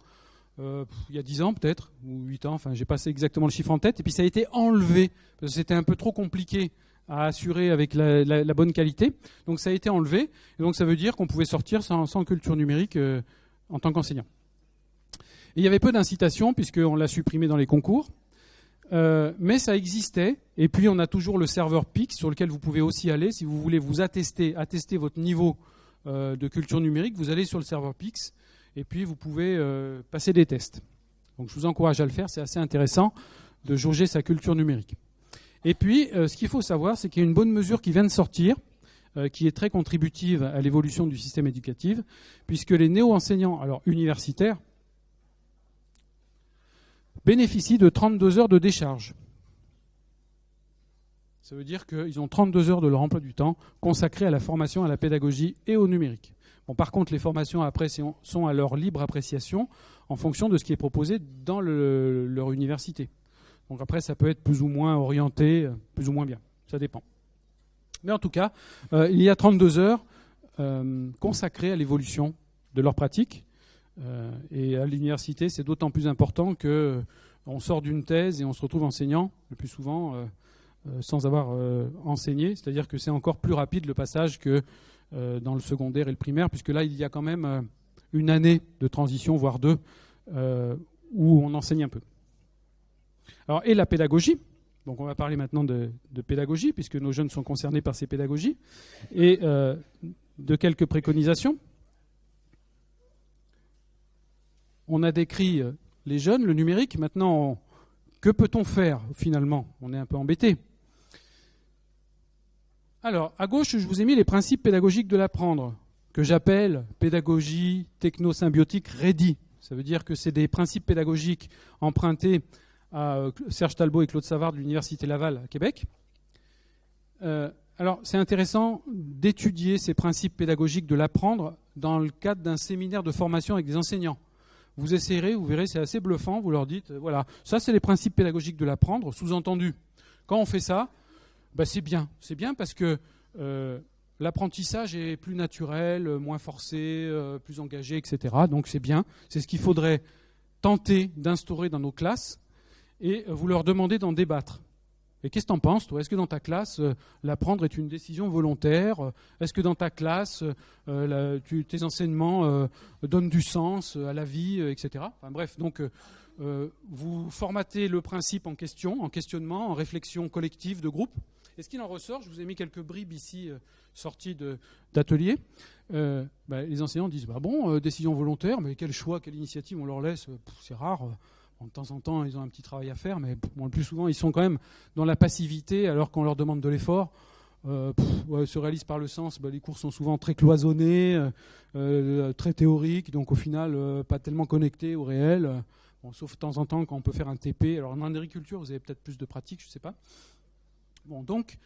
il y a 10 ans peut-être, ou 8 ans, j'ai passé exactement le chiffre en tête, et puis ça a été enlevé, parce que c'était un peu trop compliqué à assurer avec la bonne qualité. Donc ça a été enlevé, et donc ça veut dire qu'on pouvait sortir sans culture numérique en tant qu'enseignant. Et il y avait peu d'incitation, puisqu'on l'a supprimé dans les concours, mais ça existait, et puis on a toujours le serveur PIX sur lequel vous pouvez aussi aller, si vous voulez vous attester votre niveau de culture numérique, vous allez sur le serveur PIX, et puis vous pouvez passer des tests. Donc je vous encourage à le faire, c'est assez intéressant de jauger sa culture numérique. Et puis, ce qu'il faut savoir, c'est qu'il y a une bonne mesure qui vient de sortir, qui est très contributive à l'évolution du système éducatif, puisque les néo-enseignants, alors universitaires, bénéficient de 32 heures de décharge. Ça veut dire qu'ils ont 32 heures de leur emploi du temps consacrées à la formation, à la pédagogie et au numérique. Bon, par contre, les formations après sont à leur libre appréciation en fonction de ce qui est proposé dans leur université. Donc après, ça peut être plus ou moins orienté, plus ou moins bien. Ça dépend. Mais en tout cas, il y a 32 heures consacrées à l'évolution de leur pratique. Et à l'université, c'est d'autant plus important qu'on sort d'une thèse et on se retrouve enseignant, le plus souvent, sans avoir enseigné. C'est-à-dire que c'est encore plus rapide le passage que dans le secondaire et le primaire, puisque là, il y a quand même une année de transition, voire 2, où on enseigne un peu. Alors, et la pédagogie, donc on va parler maintenant de pédagogie, puisque nos jeunes sont concernés par ces pédagogies, et de quelques préconisations. On a décrit les jeunes, le numérique. Maintenant, que peut-on faire finalement? On est un peu embêté. Alors, à gauche, je vous ai mis les principes pédagogiques de l'apprendre, que j'appelle pédagogie techno-symbiotique ready. Ça veut dire que c'est des principes pédagogiques empruntés à Serge Talbot et Claude Savard de l'Université Laval à Québec. Alors, c'est intéressant d'étudier ces principes pédagogiques de l'apprendre dans le cadre d'un séminaire de formation avec des enseignants. Vous essayerez, vous verrez, c'est assez bluffant. Vous leur dites, voilà, ça c'est les principes pédagogiques de l'apprendre. Sous-entendu, quand on fait ça, c'est bien. C'est bien parce que l'apprentissage est plus naturel, moins forcé, plus engagé, etc. Donc c'est bien. C'est ce qu'il faudrait tenter d'instaurer dans nos classes et vous leur demandez d'en débattre. Et qu'est-ce que tu en penses, toi? Est-ce que dans ta classe, l'apprendre est une décision volontaire? Est-ce que dans ta classe, tes enseignements donnent du sens à la vie, etc. Enfin, bref, donc vous formatez le principe en question, en questionnement, en réflexion collective de groupe. Et ce qu'il en ressort, je vous ai mis quelques bribes ici sorties d'ateliers. Les enseignants disent décision volontaire, mais quel choix, quelle initiative on leur laisse? C'est rare. De temps en temps, ils ont un petit travail à faire, mais le plus souvent, ils sont quand même dans la passivité alors qu'on leur demande de l'effort. Se réalise par le sens. Les cours sont souvent très cloisonnés, très théoriques, donc au final, pas tellement connectés au réel. Sauf de temps en temps quand on peut faire un TP. Alors en agriculture, vous avez peut-être plus de pratique, je ne sais pas. Donc,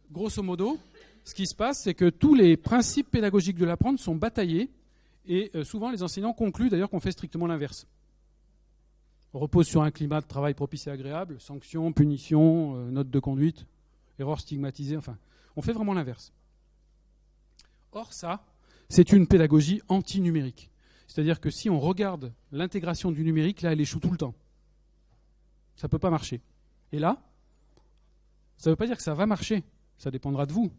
grosso modo, ce qui se passe, c'est que tous les principes pédagogiques de l'apprendre sont bataillés, et souvent les enseignants concluent d'ailleurs qu'on fait strictement l'inverse. On repose sur un climat de travail propice et agréable, sanctions, punitions, notes de conduite, erreurs stigmatisées, enfin, on fait vraiment l'inverse. Or ça, c'est une pédagogie anti-numérique. C'est-à-dire que si on regarde l'intégration du numérique, là, elle échoue tout le temps. Ça ne peut pas marcher. Et là, ça ne veut pas dire que ça va marcher. Ça dépendra de vous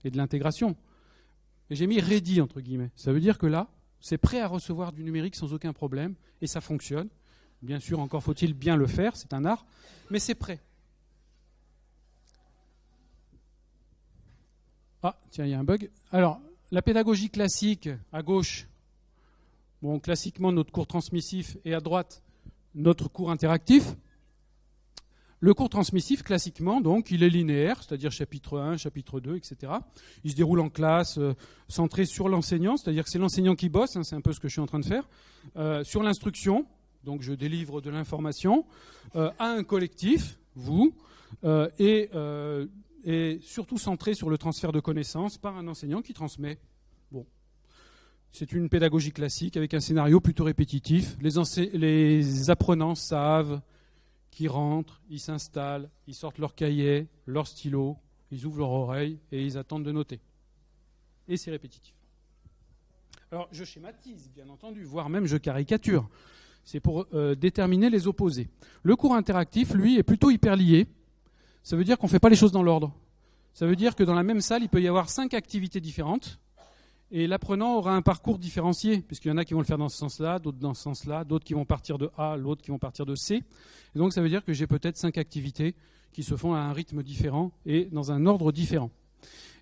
et de l'intégration. Et j'ai mis « ready » entre guillemets. Ça veut dire que là, c'est prêt à recevoir du numérique sans aucun problème, et ça fonctionne. Bien sûr, encore faut-il bien le faire, c'est un art, mais c'est prêt. Ah, tiens, il y a un bug. Alors, la pédagogie classique, à gauche, classiquement notre cours transmissif, et à droite, notre cours interactif. Le cours transmissif, classiquement, donc, il est linéaire, c'est-à-dire chapitre 1, chapitre 2, etc. Il se déroule en classe, centré sur l'enseignant, c'est-à-dire que c'est l'enseignant qui bosse, c'est un peu ce que je suis en train de faire, sur l'instruction. Donc je délivre de l'information à un collectif, vous, et surtout centré sur le transfert de connaissances par un enseignant qui transmet. C'est une pédagogie classique avec un scénario plutôt répétitif. Les apprenants savent qu'ils rentrent, ils s'installent, ils sortent leur cahier, leur stylo, ils ouvrent leur oreille et ils attendent de noter. Et c'est répétitif. Alors je schématise, bien entendu, voire même je caricature. C'est pour déterminer les opposés. Le cours interactif, lui, est plutôt hyper lié. Ça veut dire qu'on ne fait pas les choses dans l'ordre. Ça veut dire que dans la même salle, il peut y avoir 5 activités différentes, et l'apprenant aura un parcours différencié, puisqu'il y en a qui vont le faire dans ce sens-là, d'autres dans ce sens-là, d'autres qui vont partir de A, l'autre qui vont partir de C. Et donc ça veut dire que j'ai peut-être 5 activités qui se font à un rythme différent et dans un ordre différent.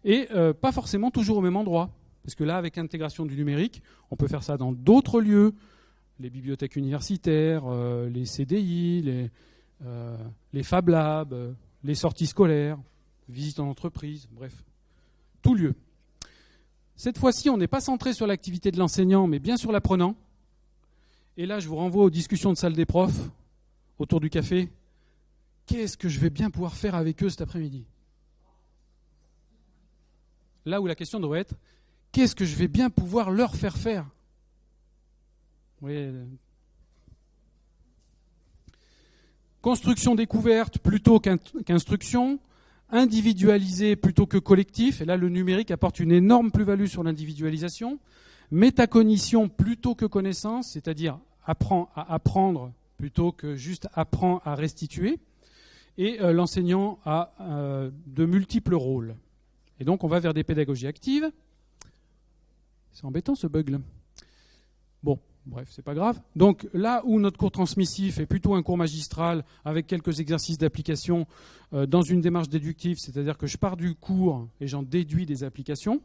Et pas forcément toujours au même endroit, parce que là, avec l'intégration du numérique, on peut faire ça dans d'autres lieux, les bibliothèques universitaires, les CDI, les Fab Labs, les sorties scolaires, visites en entreprise, bref, tout lieu. Cette fois-ci, on n'est pas centré sur l'activité de l'enseignant, mais bien sur l'apprenant. Et là, je vous renvoie aux discussions de salle des profs, autour du café. Qu'est-ce que je vais bien pouvoir faire avec eux cet après-midi? Là où la question devrait être, qu'est-ce que je vais bien pouvoir leur faire faire? Oui. Construction découverte plutôt qu'instruction, individualisé plutôt que collectif, et là le numérique apporte une énorme plus-value sur l'individualisation, métacognition plutôt que connaissance, c'est-à-dire apprend à apprendre plutôt que juste apprend à restituer, et l'enseignant a de multiples rôles. Et donc on va vers des pédagogies actives. C'est embêtant ce bug là. Bon. Bref, c'est pas grave. Donc là où notre cours transmissif est plutôt un cours magistral avec quelques exercices d'application dans une démarche déductive, c'est-à-dire que je pars du cours et j'en déduis des applications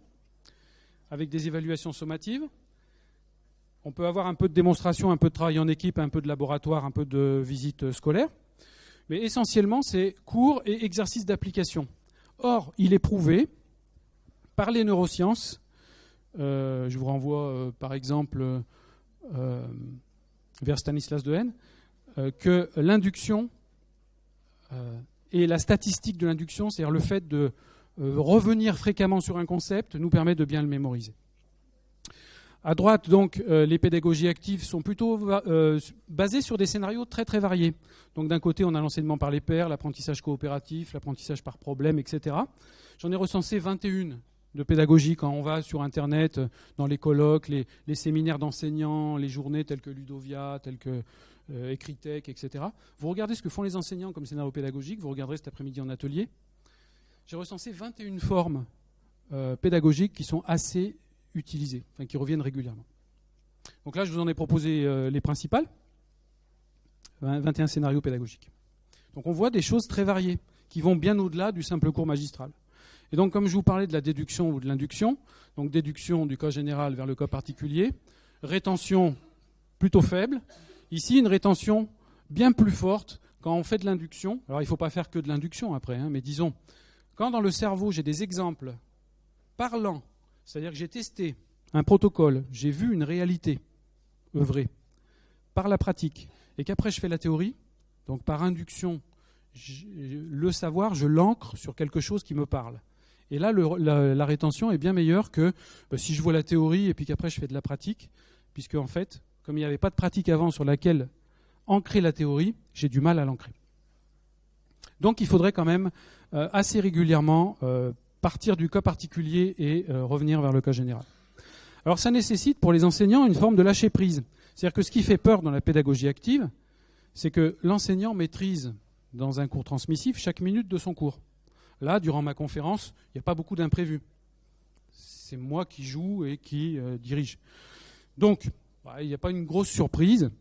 avec des évaluations sommatives. On peut avoir un peu de démonstration, un peu de travail en équipe, un peu de laboratoire, un peu de visite scolaire. Mais essentiellement, c'est cours et exercices d'application. Or, il est prouvé par les neurosciences, je vous renvoie par exemple vers Stanislas Dehaene, que l'induction et la statistique de l'induction, c'est-à-dire le fait de revenir fréquemment sur un concept, nous permet de bien le mémoriser. À droite, donc, les pédagogies actives sont plutôt basées sur des scénarios très très variés. Donc d'un côté, on a l'enseignement par les pairs, l'apprentissage coopératif, l'apprentissage par problème, etc. J'en ai recensé 21 de pédagogie quand on va sur Internet, dans les colloques, les séminaires d'enseignants, les journées telles que Ludovia, telles que Ecritech, etc. Vous regardez ce que font les enseignants comme scénario pédagogique, vous regarderez cet après-midi en atelier. J'ai recensé 21 formes pédagogiques qui sont assez utilisées, enfin qui reviennent régulièrement. Donc là, je vous en ai proposé les principales, 21 scénarios pédagogiques. Donc on voit des choses très variées, qui vont bien au-delà du simple cours magistral. Et donc, comme je vous parlais de la déduction ou de l'induction, donc déduction du cas général vers le cas particulier, rétention plutôt faible, ici une rétention bien plus forte quand on fait de l'induction. Alors il ne faut pas faire que de l'induction après, mais disons, quand dans le cerveau j'ai des exemples parlants, c'est-à-dire que j'ai testé un protocole, j'ai vu une réalité œuvrer par la pratique, et qu'après je fais la théorie, donc par induction, le savoir, je l'ancre sur quelque chose qui me parle. Et là, la rétention est bien meilleure que si je vois la théorie et puis qu'après je fais de la pratique, puisque en fait, comme il n'y avait pas de pratique avant sur laquelle ancrer la théorie, j'ai du mal à l'ancrer. Donc il faudrait quand même assez régulièrement partir du cas particulier et revenir vers le cas général. Alors ça nécessite pour les enseignants une forme de lâcher-prise. C'est-à-dire que ce qui fait peur dans la pédagogie active, c'est que l'enseignant maîtrise dans un cours transmissif chaque minute de son cours. Là, durant ma conférence, il n'y a pas beaucoup d'imprévus. C'est moi qui joue et qui dirige. Donc, il n'y a pas une grosse surprise.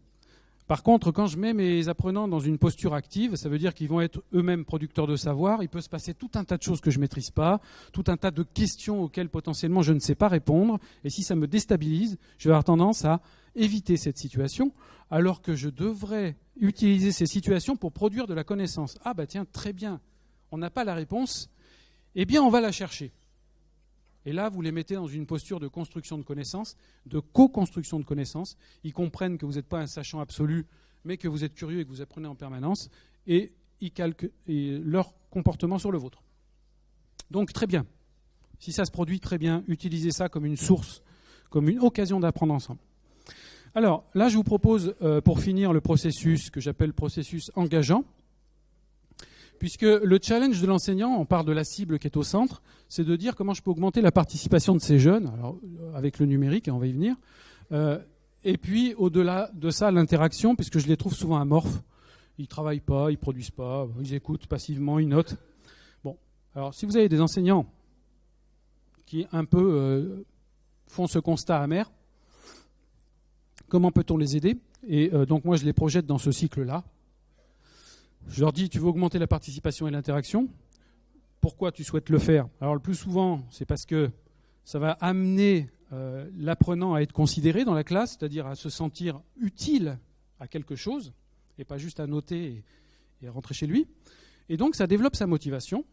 Par contre, quand je mets mes apprenants dans une posture active, ça veut dire qu'ils vont être eux-mêmes producteurs de savoir. Il peut se passer tout un tas de choses que je ne maîtrise pas, tout un tas de questions auxquelles potentiellement je ne sais pas répondre. Et si ça me déstabilise, je vais avoir tendance à éviter cette situation, alors que je devrais utiliser ces situations pour produire de la connaissance. Ah bah tiens, très bien, on n'a pas la réponse, eh bien on va la chercher. Et là, vous les mettez dans une posture de construction de connaissances, de co-construction de connaissances. Ils comprennent que vous n'êtes pas un sachant absolu, mais que vous êtes curieux et que vous apprenez en permanence, et ils calquent leur comportement sur le vôtre. Donc très bien. Si ça se produit, très bien, utilisez ça comme une source, comme une occasion d'apprendre ensemble. Alors là, je vous propose, pour finir, le processus que j'appelle processus engageant. Puisque le challenge de l'enseignant, on part de la cible qui est au centre, c'est de dire comment je peux augmenter la participation de ces jeunes, alors, avec le numérique, et on va y venir, et puis au-delà de ça, l'interaction, puisque je les trouve souvent amorphes. Ils ne travaillent pas, ils ne produisent pas, ils écoutent passivement, ils notent. Bon, alors si vous avez des enseignants qui un peu font ce constat amer, comment peut-on les aider ? Et donc moi je les projette dans ce cycle-là. Je leur dis, tu veux augmenter la participation et l'interaction. Pourquoi tu souhaites le faire ? Alors le plus souvent, c'est parce que ça va amener l'apprenant à être considéré dans la classe, c'est-à-dire à se sentir utile à quelque chose, et pas juste à noter et à rentrer chez lui. Et donc ça développe sa motivation.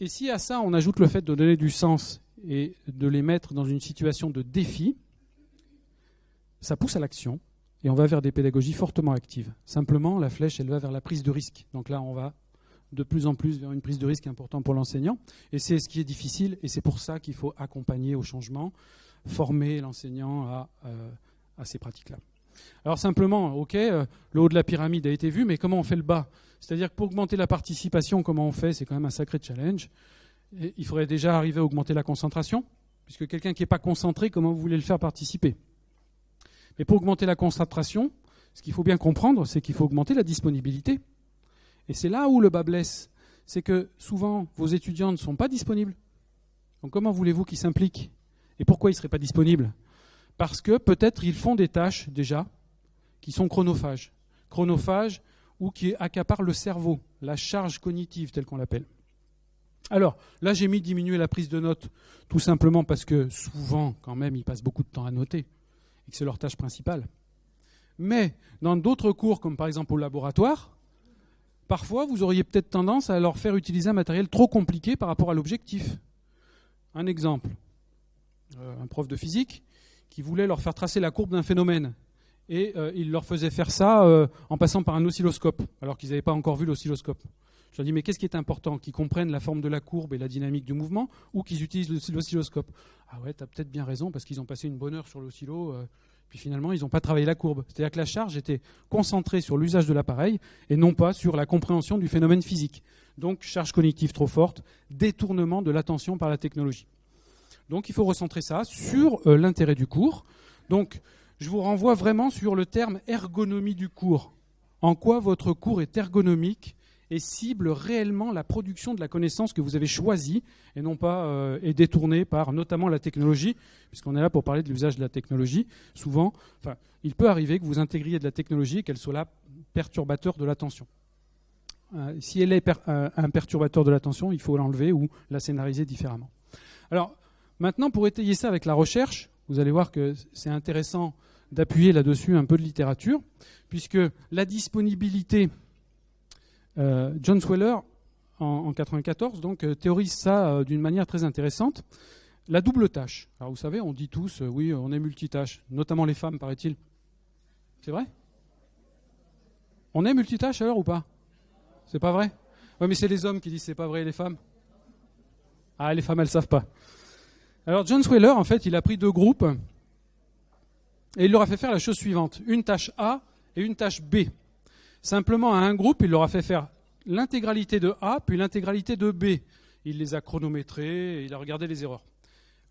Et si à ça on ajoute le fait de donner du sens et de les mettre dans une situation de défi, ça pousse à l'action. Et on va vers des pédagogies fortement actives. Simplement, la flèche, elle va vers la prise de risque. Donc là, on va de plus en plus vers une prise de risque importante pour l'enseignant. Et c'est ce qui est difficile, et c'est pour ça qu'il faut accompagner au changement, former l'enseignant à ces pratiques-là. Alors simplement, ok, le haut de la pyramide a été vu, mais comment on fait le bas ? C'est-à-dire que pour augmenter la participation, comment on fait ? C'est quand même un sacré challenge. Et il faudrait déjà arriver à augmenter la concentration, puisque quelqu'un qui n'est pas concentré, comment vous voulez le faire participer ? Mais pour augmenter la concentration, ce qu'il faut bien comprendre, c'est qu'il faut augmenter la disponibilité. Et c'est là où le bas blesse. C'est que souvent, vos étudiants ne sont pas disponibles. Donc comment voulez-vous qu'ils s'impliquent ? Et pourquoi ils ne seraient pas disponibles ? Parce que peut-être ils font des tâches déjà qui sont chronophages. Chronophages ou qui accaparent le cerveau, la charge cognitive telle qu'on l'appelle. Alors, là j'ai mis diminuer la prise de notes, tout simplement parce que souvent, quand même, ils passent beaucoup de temps à noter. Et que c'est leur tâche principale. Mais dans d'autres cours, comme par exemple au laboratoire, parfois vous auriez peut-être tendance à leur faire utiliser un matériel trop compliqué par rapport à l'objectif. Un exemple, un prof de physique qui voulait leur faire tracer la courbe d'un phénomène. Et il leur faisait faire ça en passant par un oscilloscope, alors qu'ils n'avaient pas encore vu l'oscilloscope. Je leur dis, mais qu'est-ce qui est important ? Qu'ils comprennent la forme de la courbe et la dynamique du mouvement, ou qu'ils utilisent l'oscilloscope ? Ah ouais, tu as peut-être bien raison, parce qu'ils ont passé une bonne heure sur l'oscillo, puis finalement, ils n'ont pas travaillé la courbe. C'est-à-dire que la charge était concentrée sur l'usage de l'appareil, et non pas sur la compréhension du phénomène physique. Donc, charge cognitive trop forte, détournement de l'attention par la technologie. Donc, il faut recentrer ça sur l'intérêt du cours. Donc, je vous renvoie vraiment sur le terme ergonomie du cours. En quoi votre cours est ergonomique et cible réellement la production de la connaissance que vous avez choisie et non pas est détournée par notamment la technologie, puisqu'on est là pour parler de l'usage de la technologie. Souvent, il peut arriver que vous intégriez de la technologie et qu'elle soit là perturbateur de l'attention. Si elle est un perturbateur de l'attention, il faut l'enlever ou la scénariser différemment. Alors, maintenant, pour étayer ça avec la recherche, vous allez voir que c'est intéressant d'appuyer là-dessus un peu de littérature, puisque la disponibilité, John Sweller, en 1994, donc, théorise ça d'une manière très intéressante. La double tâche. Alors, vous savez, on dit tous, oui, on est multitâche, notamment les femmes, paraît-il. C'est vrai ? On est multitâche alors ou pas ? C'est pas vrai ? Oui, mais c'est les hommes qui disent c'est pas vrai, les femmes. Ah, les femmes, elles savent pas. Alors, John Sweller, en fait, il a pris 2 groupes et il leur a fait faire la chose suivante. Une tâche A et une tâche B. Simplement, à un groupe, il leur a fait faire l'intégralité de A puis l'intégralité de B. Il les a chronométrés et il a regardé les erreurs.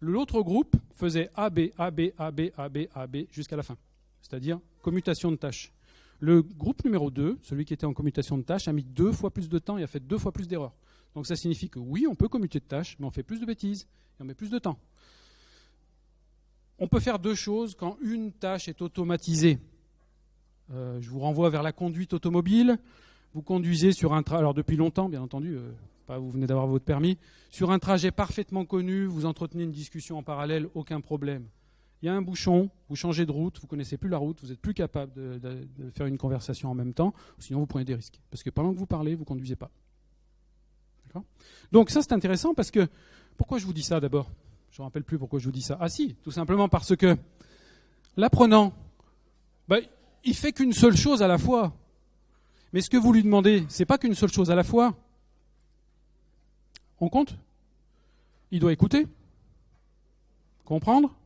L'autre groupe faisait AB, AB, AB, AB, AB jusqu'à la fin. C'est-à-dire commutation de tâches. Le groupe numéro 2, celui qui était en commutation de tâches, a mis 2 fois plus de temps et a fait 2 fois plus d'erreurs. Donc ça signifie que oui, on peut commuter de tâches, mais on fait plus de bêtises et on met plus de temps. On peut faire 2 choses quand une tâche est automatisée. Je vous renvoie vers la conduite automobile. Vous conduisez sur un trajet, alors depuis longtemps, bien entendu, vous venez d'avoir votre permis, sur un trajet parfaitement connu, vous entretenez une discussion en parallèle, aucun problème. Il y a un bouchon, vous changez de route, vous ne connaissez plus la route, vous n'êtes plus capable de faire une conversation en même temps, sinon vous prenez des risques. Parce que pendant que vous parlez, vous ne conduisez pas. D'accord ? Donc ça, c'est intéressant parce que... Pourquoi je vous dis ça d'abord ? Je ne me rappelle plus pourquoi je vous dis ça. Ah si, tout simplement parce que l'apprenant, il ne fait qu'une seule chose à la fois. Mais ce que vous lui demandez, ce n'est pas qu'une seule chose à la fois. On compte ? Il doit écouter, comprendre,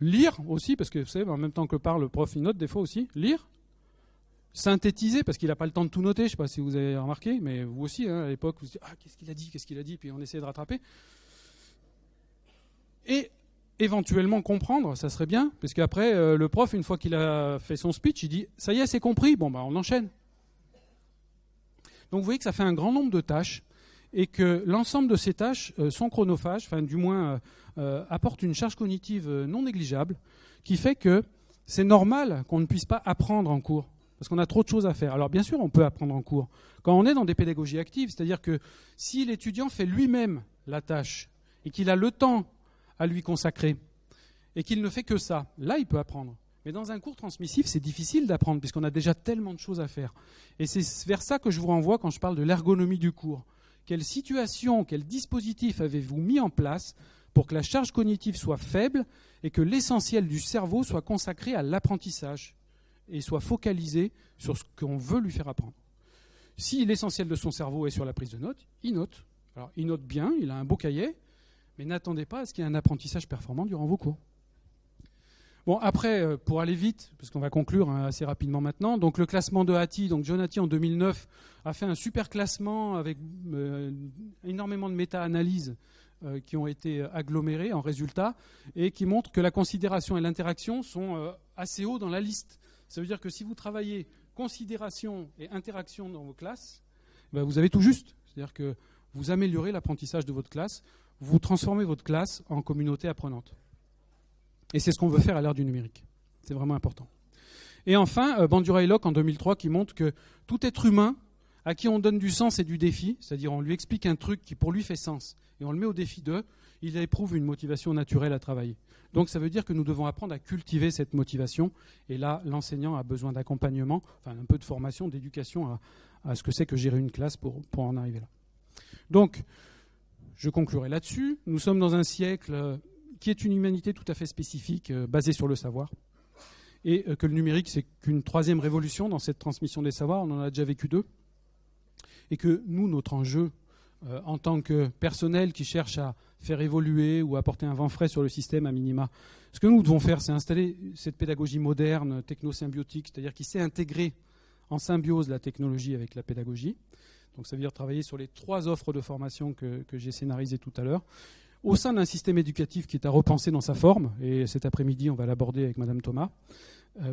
lire aussi, parce que vous savez, en même temps que parle, le prof il note des fois aussi, lire, synthétiser, parce qu'il n'a pas le temps de tout noter, je ne sais pas si vous avez remarqué, mais vous aussi, à l'époque, vous vous dites, qu'est-ce qu'il a dit, puis on essayait de rattraper. Et éventuellement comprendre, ça serait bien, parce qu'après, le prof, une fois qu'il a fait son speech, il dit, ça y est, c'est compris, on enchaîne. Donc vous voyez que ça fait un grand nombre de tâches, et que l'ensemble de ces tâches sont chronophages, du moins apportent une charge cognitive non négligeable, qui fait que c'est normal qu'on ne puisse pas apprendre en cours, parce qu'on a trop de choses à faire. Alors bien sûr, on peut apprendre en cours. Quand on est dans des pédagogies actives, c'est-à-dire que si l'étudiant fait lui-même la tâche, et qu'il a le temps à lui consacrer, et qu'il ne fait que ça, là il peut apprendre. Mais dans un cours transmissif, c'est difficile d'apprendre, puisqu'on a déjà tellement de choses à faire. Et c'est vers ça que je vous renvoie quand je parle de l'ergonomie du cours. Quelle situation, quel dispositif avez-vous mis en place pour que la charge cognitive soit faible et que l'essentiel du cerveau soit consacré à l'apprentissage et soit focalisé sur ce qu'on veut lui faire apprendre. Si l'essentiel de son cerveau est sur la prise de notes, il note. Alors, il note bien, il a un beau cahier, mais n'attendez pas à ce qu'il y ait un apprentissage performant durant vos cours. Bon, après, pour aller vite, parce qu'on va conclure assez rapidement maintenant, donc le classement de Hattie, donc John Hattie en 2009 a fait un super classement avec énormément de méta-analyses qui ont été agglomérées en résultats et qui montrent que la considération et l'interaction sont assez hauts dans la liste. Ça veut dire que si vous travaillez considération et interaction dans vos classes, vous avez tout juste. C'est-à-dire que vous améliorez l'apprentissage de votre classe, vous transformez votre classe en communauté apprenante. Et c'est ce qu'on veut faire à l'ère du numérique. C'est vraiment important. Et enfin, Bandura et Locke en 2003 qui montre que tout être humain à qui on donne du sens et du défi, c'est-à-dire on lui explique un truc qui pour lui fait sens et on le met au défi d'eux, il éprouve une motivation naturelle à travailler. Donc ça veut dire que nous devons apprendre à cultiver cette motivation. Et là, l'enseignant a besoin d'accompagnement, un peu de formation, d'éducation à ce que c'est que gérer une classe pour en arriver là. Donc, je conclurai là-dessus. Nous sommes dans un siècle qui est une humanité tout à fait spécifique, basée sur le savoir. Et que le numérique, c'est qu'une troisième révolution dans cette transmission des savoirs. On en a déjà vécu 2. Et que nous, notre enjeu, en tant que personnel qui cherche à faire évoluer ou apporter un vent frais sur le système à minima, ce que nous devons faire, c'est installer cette pédagogie moderne, technosymbiotique, c'est-à-dire qui sait intégrer en symbiose la technologie avec la pédagogie. Donc ça veut dire travailler sur les 3 offres de formation que j'ai scénarisées tout à l'heure. au sein d'un système éducatif qui est à repenser dans sa forme, et cet après-midi on va l'aborder avec Madame Thomas,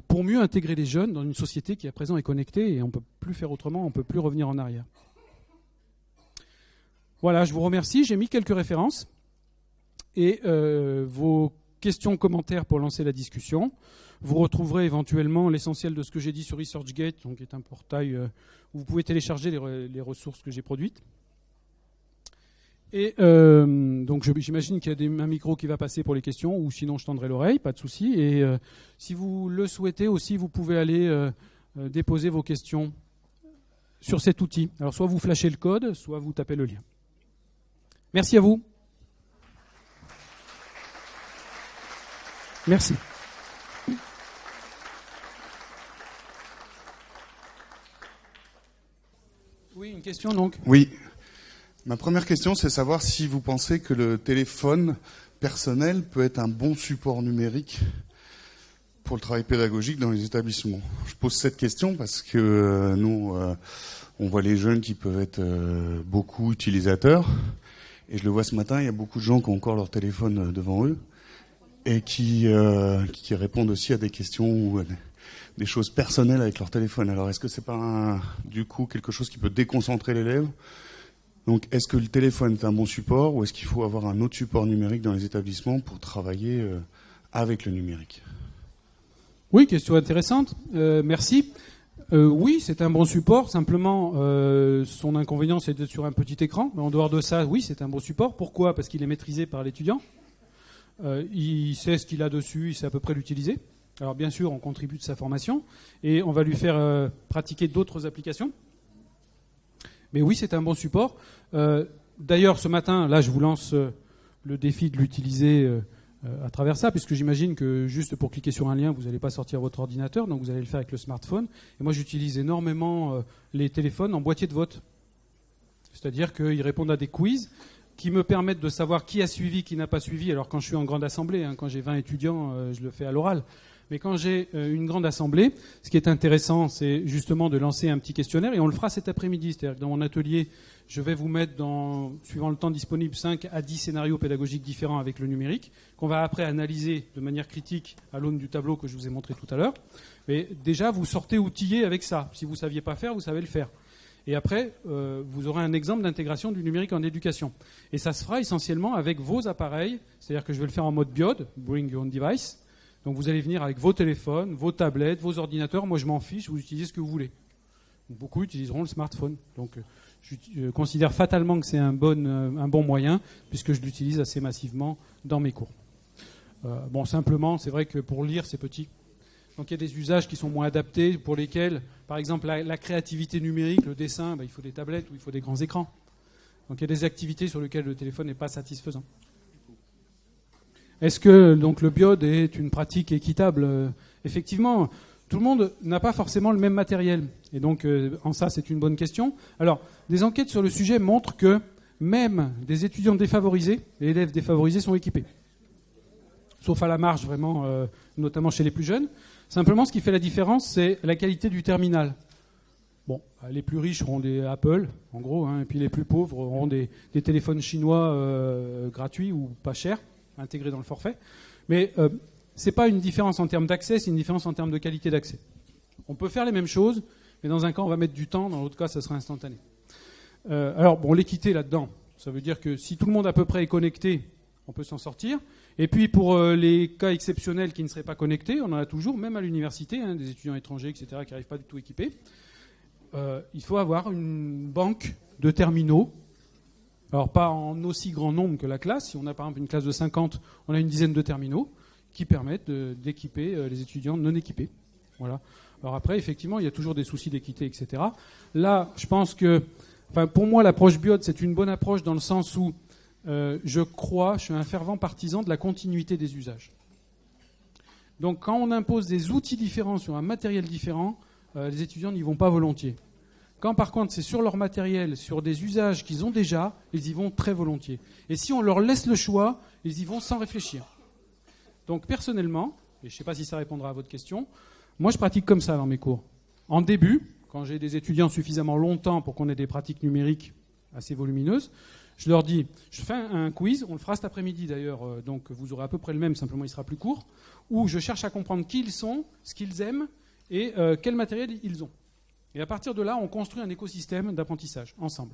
pour mieux intégrer les jeunes dans une société qui à présent est connectée et on ne peut plus faire autrement, on ne peut plus revenir en arrière. Voilà, je vous remercie, j'ai mis quelques références et vos questions, commentaires pour lancer la discussion. Vous retrouverez éventuellement l'essentiel de ce que j'ai dit sur ResearchGate, donc qui est un portail où vous pouvez télécharger les ressources que j'ai produites. Et donc j'imagine qu'il y a un micro qui va passer pour les questions, ou sinon je tendrai l'oreille, pas de souci. Et si vous le souhaitez aussi, vous pouvez aller déposer vos questions sur cet outil. Alors soit vous flashez le code, soit vous tapez le lien. Merci à vous. Merci. Oui, une question donc. Oui. Ma première question, c'est savoir si vous pensez que le téléphone personnel peut être un bon support numérique pour le travail pédagogique dans les établissements. Je pose cette question parce que nous, on voit les jeunes qui peuvent être beaucoup utilisateurs. Et je le vois ce matin, il y a beaucoup de gens qui ont encore leur téléphone devant eux et qui répondent aussi à des questions ou des choses personnelles avec leur téléphone. Alors, est-ce que c'est pas du coup quelque chose qui peut déconcentrer l'élève ? Donc, est-ce que le téléphone est un bon support ou est-ce qu'il faut avoir un autre support numérique dans les établissements pour travailler avec le numérique ? Oui, question intéressante. Merci. Oui, c'est un bon support. Simplement, son inconvénient, c'est d'être sur un petit écran. Mais en dehors de ça, oui, c'est un bon support. Pourquoi ? Parce qu'il est maîtrisé par l'étudiant. Il sait ce qu'il a dessus, il sait à peu près l'utiliser. Alors bien sûr, on contribue de sa formation et on va lui faire pratiquer d'autres applications. Mais oui, c'est un bon support. D'ailleurs, ce matin, là, je vous lance le défi de l'utiliser à travers ça, puisque j'imagine que juste pour cliquer sur un lien, vous n'allez pas sortir votre ordinateur, donc vous allez le faire avec le smartphone. Et moi, j'utilise énormément les téléphones en boîtier de vote. C'est-à-dire qu'ils répondent à des quiz qui me permettent de savoir qui a suivi, qui n'a pas suivi. Alors quand je suis en grande assemblée, quand j'ai 20 étudiants, je le fais à l'oral. Mais quand j'ai une grande assemblée, ce qui est intéressant, c'est justement de lancer un petit questionnaire, et on le fera cet après-midi. C'est-à-dire que dans mon atelier, je vais vous mettre, suivant le temps disponible, 5 à 10 scénarios pédagogiques différents avec le numérique, qu'on va après analyser de manière critique à l'aune du tableau que je vous ai montré tout à l'heure. Mais déjà, vous sortez outillé avec ça. Si vous ne saviez pas faire, vous savez le faire. Et après, vous aurez un exemple d'intégration du numérique en éducation. Et ça se fera essentiellement avec vos appareils, c'est-à-dire que je vais le faire en mode BIOD, Bring Your Own Device. Donc vous allez venir avec vos téléphones, vos tablettes, vos ordinateurs. Moi, je m'en fiche, vous utilisez ce que vous voulez. Beaucoup utiliseront le smartphone. Donc je considère fatalement que c'est un bon moyen, puisque je l'utilise assez massivement dans mes cours. Bon, simplement, c'est vrai que pour lire, c'est petit. Donc il y a des usages qui sont moins adaptés, pour lesquels, par exemple, la créativité numérique, le dessin, il faut des tablettes ou il faut des grands écrans. Donc il y a des activités sur lesquelles le téléphone n'est pas satisfaisant. Est-ce que donc, le BIOD est une pratique équitable ? Effectivement, tout le monde n'a pas forcément le même matériel. Et donc, en ça, c'est une bonne question. Alors, des enquêtes sur le sujet montrent que même des étudiants défavorisés, les élèves défavorisés sont équipés. Sauf à la marge, vraiment, notamment chez les plus jeunes. Simplement, ce qui fait la différence, c'est la qualité du terminal. Bon, les plus riches auront des Apple, en gros, et puis les plus pauvres auront des téléphones chinois gratuits ou pas chers, intégrés dans le forfait. Mais ce n'est pas une différence en termes d'accès, c'est une différence en termes de qualité d'accès. On peut faire les mêmes choses, mais dans un cas, on va mettre du temps, dans l'autre cas, ça sera instantané. Alors, bon, l'équité là-dedans, ça veut dire que si tout le monde à peu près est connecté, on peut s'en sortir. Et puis pour les cas exceptionnels qui ne seraient pas connectés, on en a toujours, même à l'université, des étudiants étrangers, etc., qui n'arrivent pas du tout équipés. Il faut avoir une banque de terminaux. Alors pas en aussi grand nombre que la classe. Si on a par exemple une classe de 50, on a une dizaine de terminaux qui permettent d'équiper les étudiants non équipés. Voilà. Alors après, effectivement, il y a toujours des soucis d'équité, etc. Là, je pense que, pour moi, l'approche BIOD, c'est une bonne approche dans le sens où je suis un fervent partisan de la continuité des usages. Donc quand on impose des outils différents sur un matériel différent, les étudiants n'y vont pas volontiers. Quand par contre c'est sur leur matériel, sur des usages qu'ils ont déjà, ils y vont très volontiers. Et si on leur laisse le choix, ils y vont sans réfléchir. Donc personnellement, et je ne sais pas si ça répondra à votre question, moi je pratique comme ça dans mes cours. En début, quand j'ai des étudiants suffisamment longtemps pour qu'on ait des pratiques numériques assez volumineuses, Je leur dis, je fais un quiz, on le fera cet après-midi d'ailleurs, donc vous aurez à peu près le même, simplement il sera plus court, où je cherche à comprendre qui ils sont, ce qu'ils aiment et quel matériel ils ont. Et à partir de là, on construit un écosystème d'apprentissage ensemble.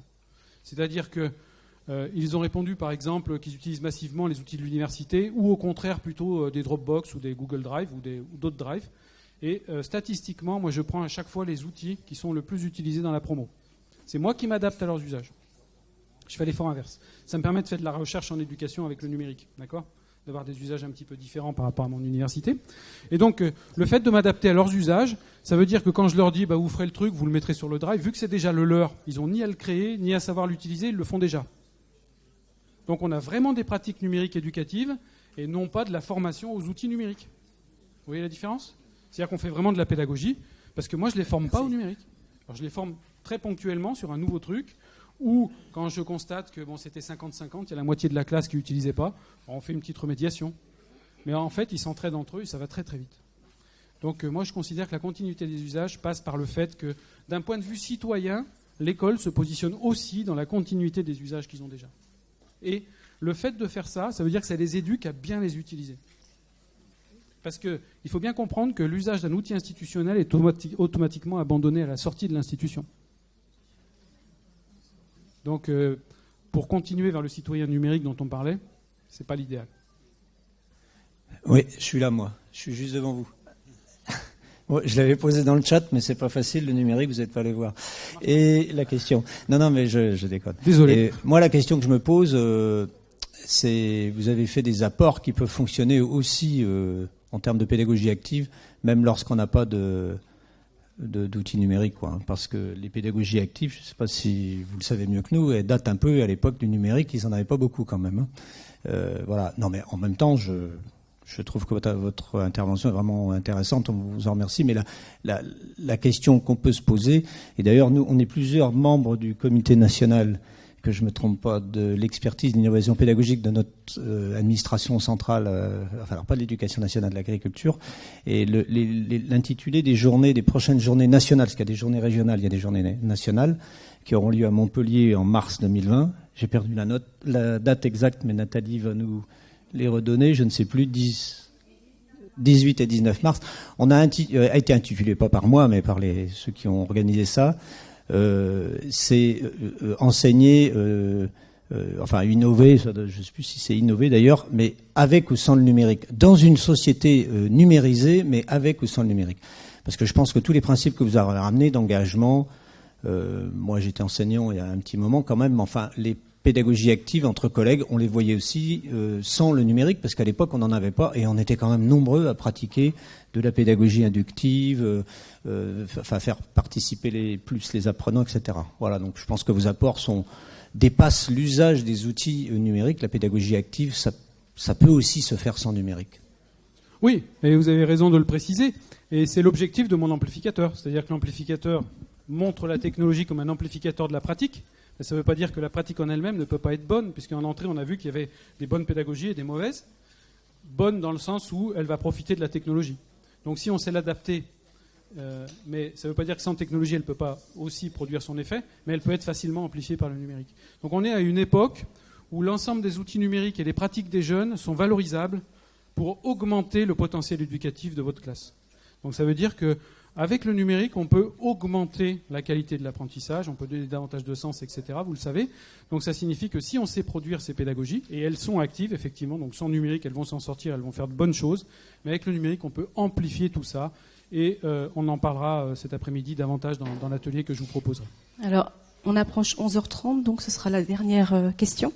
C'est-à-dire qu'ils ont répondu par exemple qu'ils utilisent massivement les outils de l'université ou au contraire plutôt des Dropbox ou des Google Drive ou d'autres drives. Et statistiquement, moi je prends à chaque fois les outils qui sont le plus utilisés dans la promo. C'est moi qui m'adapte à leurs usages. Je fais l'effort inverse. Ça me permet de faire de la recherche en éducation avec le numérique, d'accord ? D'avoir des usages un petit peu différents par rapport à mon université. Et donc, le fait de m'adapter à leurs usages, ça veut dire que quand je leur dis, vous ferez le truc, vous le mettrez sur le drive, vu que c'est déjà le leur, ils n'ont ni à le créer, ni à savoir l'utiliser, ils le font déjà. Donc, on a vraiment des pratiques numériques éducatives et non pas de la formation aux outils numériques. Vous voyez la différence ? C'est-à-dire qu'on fait vraiment de la pédagogie, parce que moi, je ne les forme pas au numérique. Alors, je les forme très ponctuellement sur un nouveau truc, ou quand je constate que c'était 50-50, il y a la moitié de la classe qui n'utilisait pas, on fait une petite remédiation. Mais en fait, ils s'entraident entre eux et ça va très très vite. Donc moi, je considère que la continuité des usages passe par le fait que, d'un point de vue citoyen, l'école se positionne aussi dans la continuité des usages qu'ils ont déjà. Et le fait de faire ça, ça veut dire que ça les éduque à bien les utiliser. Parce qu'il faut bien comprendre que l'usage d'un outil institutionnel est automatiquement abandonné à la sortie de l'institution. Donc, pour continuer vers le citoyen numérique dont on parlait, ce n'est pas l'idéal. Oui, je suis là, moi. Je suis juste devant vous. Bon, je l'avais posé dans le chat, mais c'est pas facile, le numérique, vous n'êtes pas allé voir. Et la question... Non, mais je déconne. Désolé. Et moi, la question que je me pose, c'est... Vous avez fait des apports qui peuvent fonctionner aussi en termes de pédagogie active, même lorsqu'on n'a pas d'outils numériques, quoi. Parce que les pédagogies actives, je ne sais pas si vous le savez mieux que nous, elles datent un peu à l'époque du numérique, ils n'en avaient pas beaucoup quand même. Voilà. Non, mais en même temps, je trouve que votre intervention est vraiment intéressante, on vous en remercie, mais la question qu'on peut se poser, et d'ailleurs nous, on est plusieurs membres du comité national, que je ne me trompe pas, de l'expertise de l'innovation pédagogique de notre administration centrale, alors pas de l'éducation nationale, de l'agriculture, et l'intitulé des prochaines journées nationales, parce qu'il y a des journées régionales, il y a des journées nationales, qui auront lieu à Montpellier en mars 2020. J'ai perdu la date exacte, mais Nathalie va nous les redonner, je ne sais plus, 18 et 19 mars. A été intitulé, pas par moi, mais par ceux qui ont organisé ça, c'est enseigner, innover, je ne sais plus si c'est innover d'ailleurs, mais avec ou sans le numérique, dans une société numérisée, mais avec ou sans le numérique. Parce que je pense que tous les principes que vous avez ramenés d'engagement, moi j'étais enseignant il y a un petit moment quand même, mais enfin les pédagogies actives entre collègues, on les voyait aussi sans le numérique, parce qu'à l'époque on n'en avait pas, et on était quand même nombreux à pratiquer de la pédagogie inductive, faire participer plus les apprenants, etc. Voilà, donc je pense que vos apports dépassent l'usage des outils numériques. La pédagogie active, ça peut aussi se faire sans numérique. Oui, et vous avez raison de le préciser, et c'est l'objectif de mon amplificateur, c'est-à-dire que l'amplificateur montre la technologie comme un amplificateur de la pratique. Mais ça ne veut pas dire que la pratique en elle-même ne peut pas être bonne, puisqu'en entrée, on a vu qu'il y avait des bonnes pédagogies et des mauvaises. Bonne dans le sens où elle va profiter de la technologie. Donc si on sait l'adapter, mais ça ne veut pas dire que sans technologie, elle ne peut pas aussi produire son effet, mais elle peut être facilement amplifiée par le numérique. Donc on est à une époque où l'ensemble des outils numériques et des pratiques des jeunes sont valorisables pour augmenter le potentiel éducatif de votre classe. Donc ça veut dire que avec le numérique, on peut augmenter la qualité de l'apprentissage, on peut donner davantage de sens, etc. Vous le savez. Donc ça signifie que si on sait produire ces pédagogies, et elles sont actives, effectivement, donc sans numérique, elles vont s'en sortir, elles vont faire de bonnes choses. Mais avec le numérique, on peut amplifier tout ça. Et on en parlera cet après-midi davantage dans l'atelier que je vous proposerai. Alors, on approche 11h30, donc ce sera la dernière question.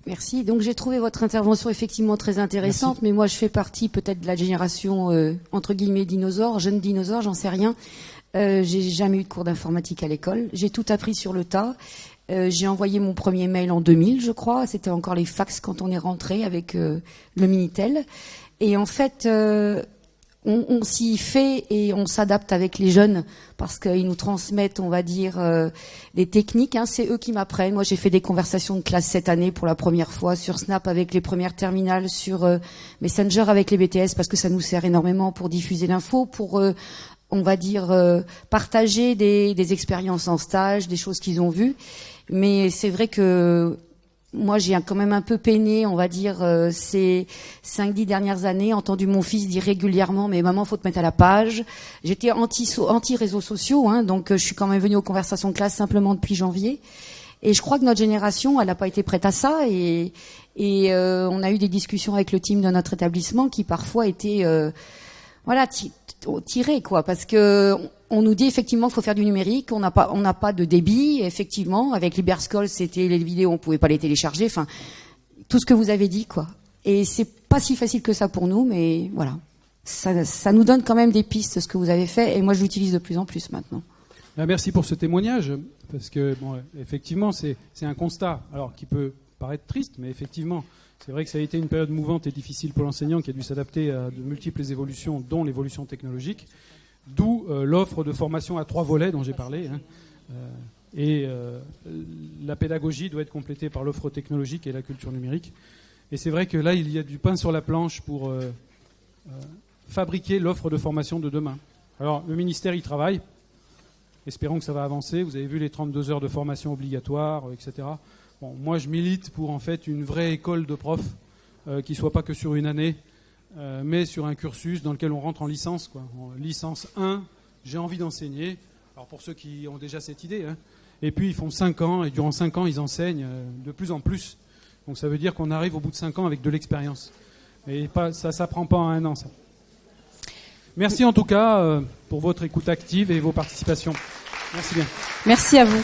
Merci. Donc j'ai trouvé votre intervention effectivement très intéressante, mais moi je fais partie peut-être de la génération entre guillemets dinosaure, jeune dinosaure, j'en sais rien. J'ai jamais eu de cours d'informatique à l'école. J'ai tout appris sur le tas. J'ai envoyé mon premier mail en 2000, je crois. C'était encore les fax quand on est rentré avec le Minitel. Et en fait, on s'y fait et on s'adapte avec les jeunes parce qu'ils nous transmettent, on va dire, des techniques. Hein. C'est eux qui m'apprennent. Moi, j'ai fait des conversations de classe cette année pour la première fois sur Snap avec les premières terminales, sur Messenger avec les BTS parce que ça nous sert énormément pour diffuser l'info, pour on va dire, partager des expériences en stage, des choses qu'ils ont vues. Mais c'est vrai que moi, j'ai quand même un peu peiné, on va dire, ces 5-10 dernières années, entendu mon fils dire régulièrement, mais maman, faut te mettre à la page. J'étais anti-réseaux sociaux, hein, donc je suis quand même venue aux conversations de classe simplement depuis janvier. Et je crois que notre génération, elle n'a pas été prête à ça. Et on a eu des discussions avec le team de notre établissement qui parfois étaient, tirées, quoi, parce que on nous dit effectivement qu'il faut faire du numérique, on n'a pas de débit, effectivement. Avec Liberscol, c'était les vidéos, on pouvait pas les télécharger. Enfin, tout ce que vous avez dit, quoi. Et c'est pas si facile que ça pour nous, mais voilà. Ça nous donne quand même des pistes, ce que vous avez fait, et moi je l'utilise de plus en plus maintenant. Merci pour ce témoignage, parce que effectivement, c'est un constat, alors qui peut paraître triste, mais effectivement, c'est vrai que ça a été une période mouvante et difficile pour l'enseignant qui a dû s'adapter à de multiples évolutions, dont l'évolution technologique. D'où l'offre de formation à 3 volets dont j'ai parlé. La pédagogie doit être complétée par l'offre technologique et la culture numérique. Et c'est vrai que là, il y a du pain sur la planche pour fabriquer l'offre de formation de demain. Alors, le ministère y travaille. Espérons que ça va avancer. Vous avez vu les 32 heures de formation obligatoire, etc. Bon, moi, je milite pour en fait une vraie école de profs qui ne soit pas que sur une année, mais sur un cursus dans lequel on rentre en licence, quoi. En licence 1, j'ai envie d'enseigner. Alors pour ceux qui ont déjà cette idée, hein. Et puis ils font 5 ans, et durant 5 ans, ils enseignent de plus en plus. Donc ça veut dire qu'on arrive au bout de 5 ans avec de l'expérience. Et ça ne s'apprend pas en 1 an, ça. Merci en tout cas pour votre écoute active et vos participations. Merci bien. Merci à vous.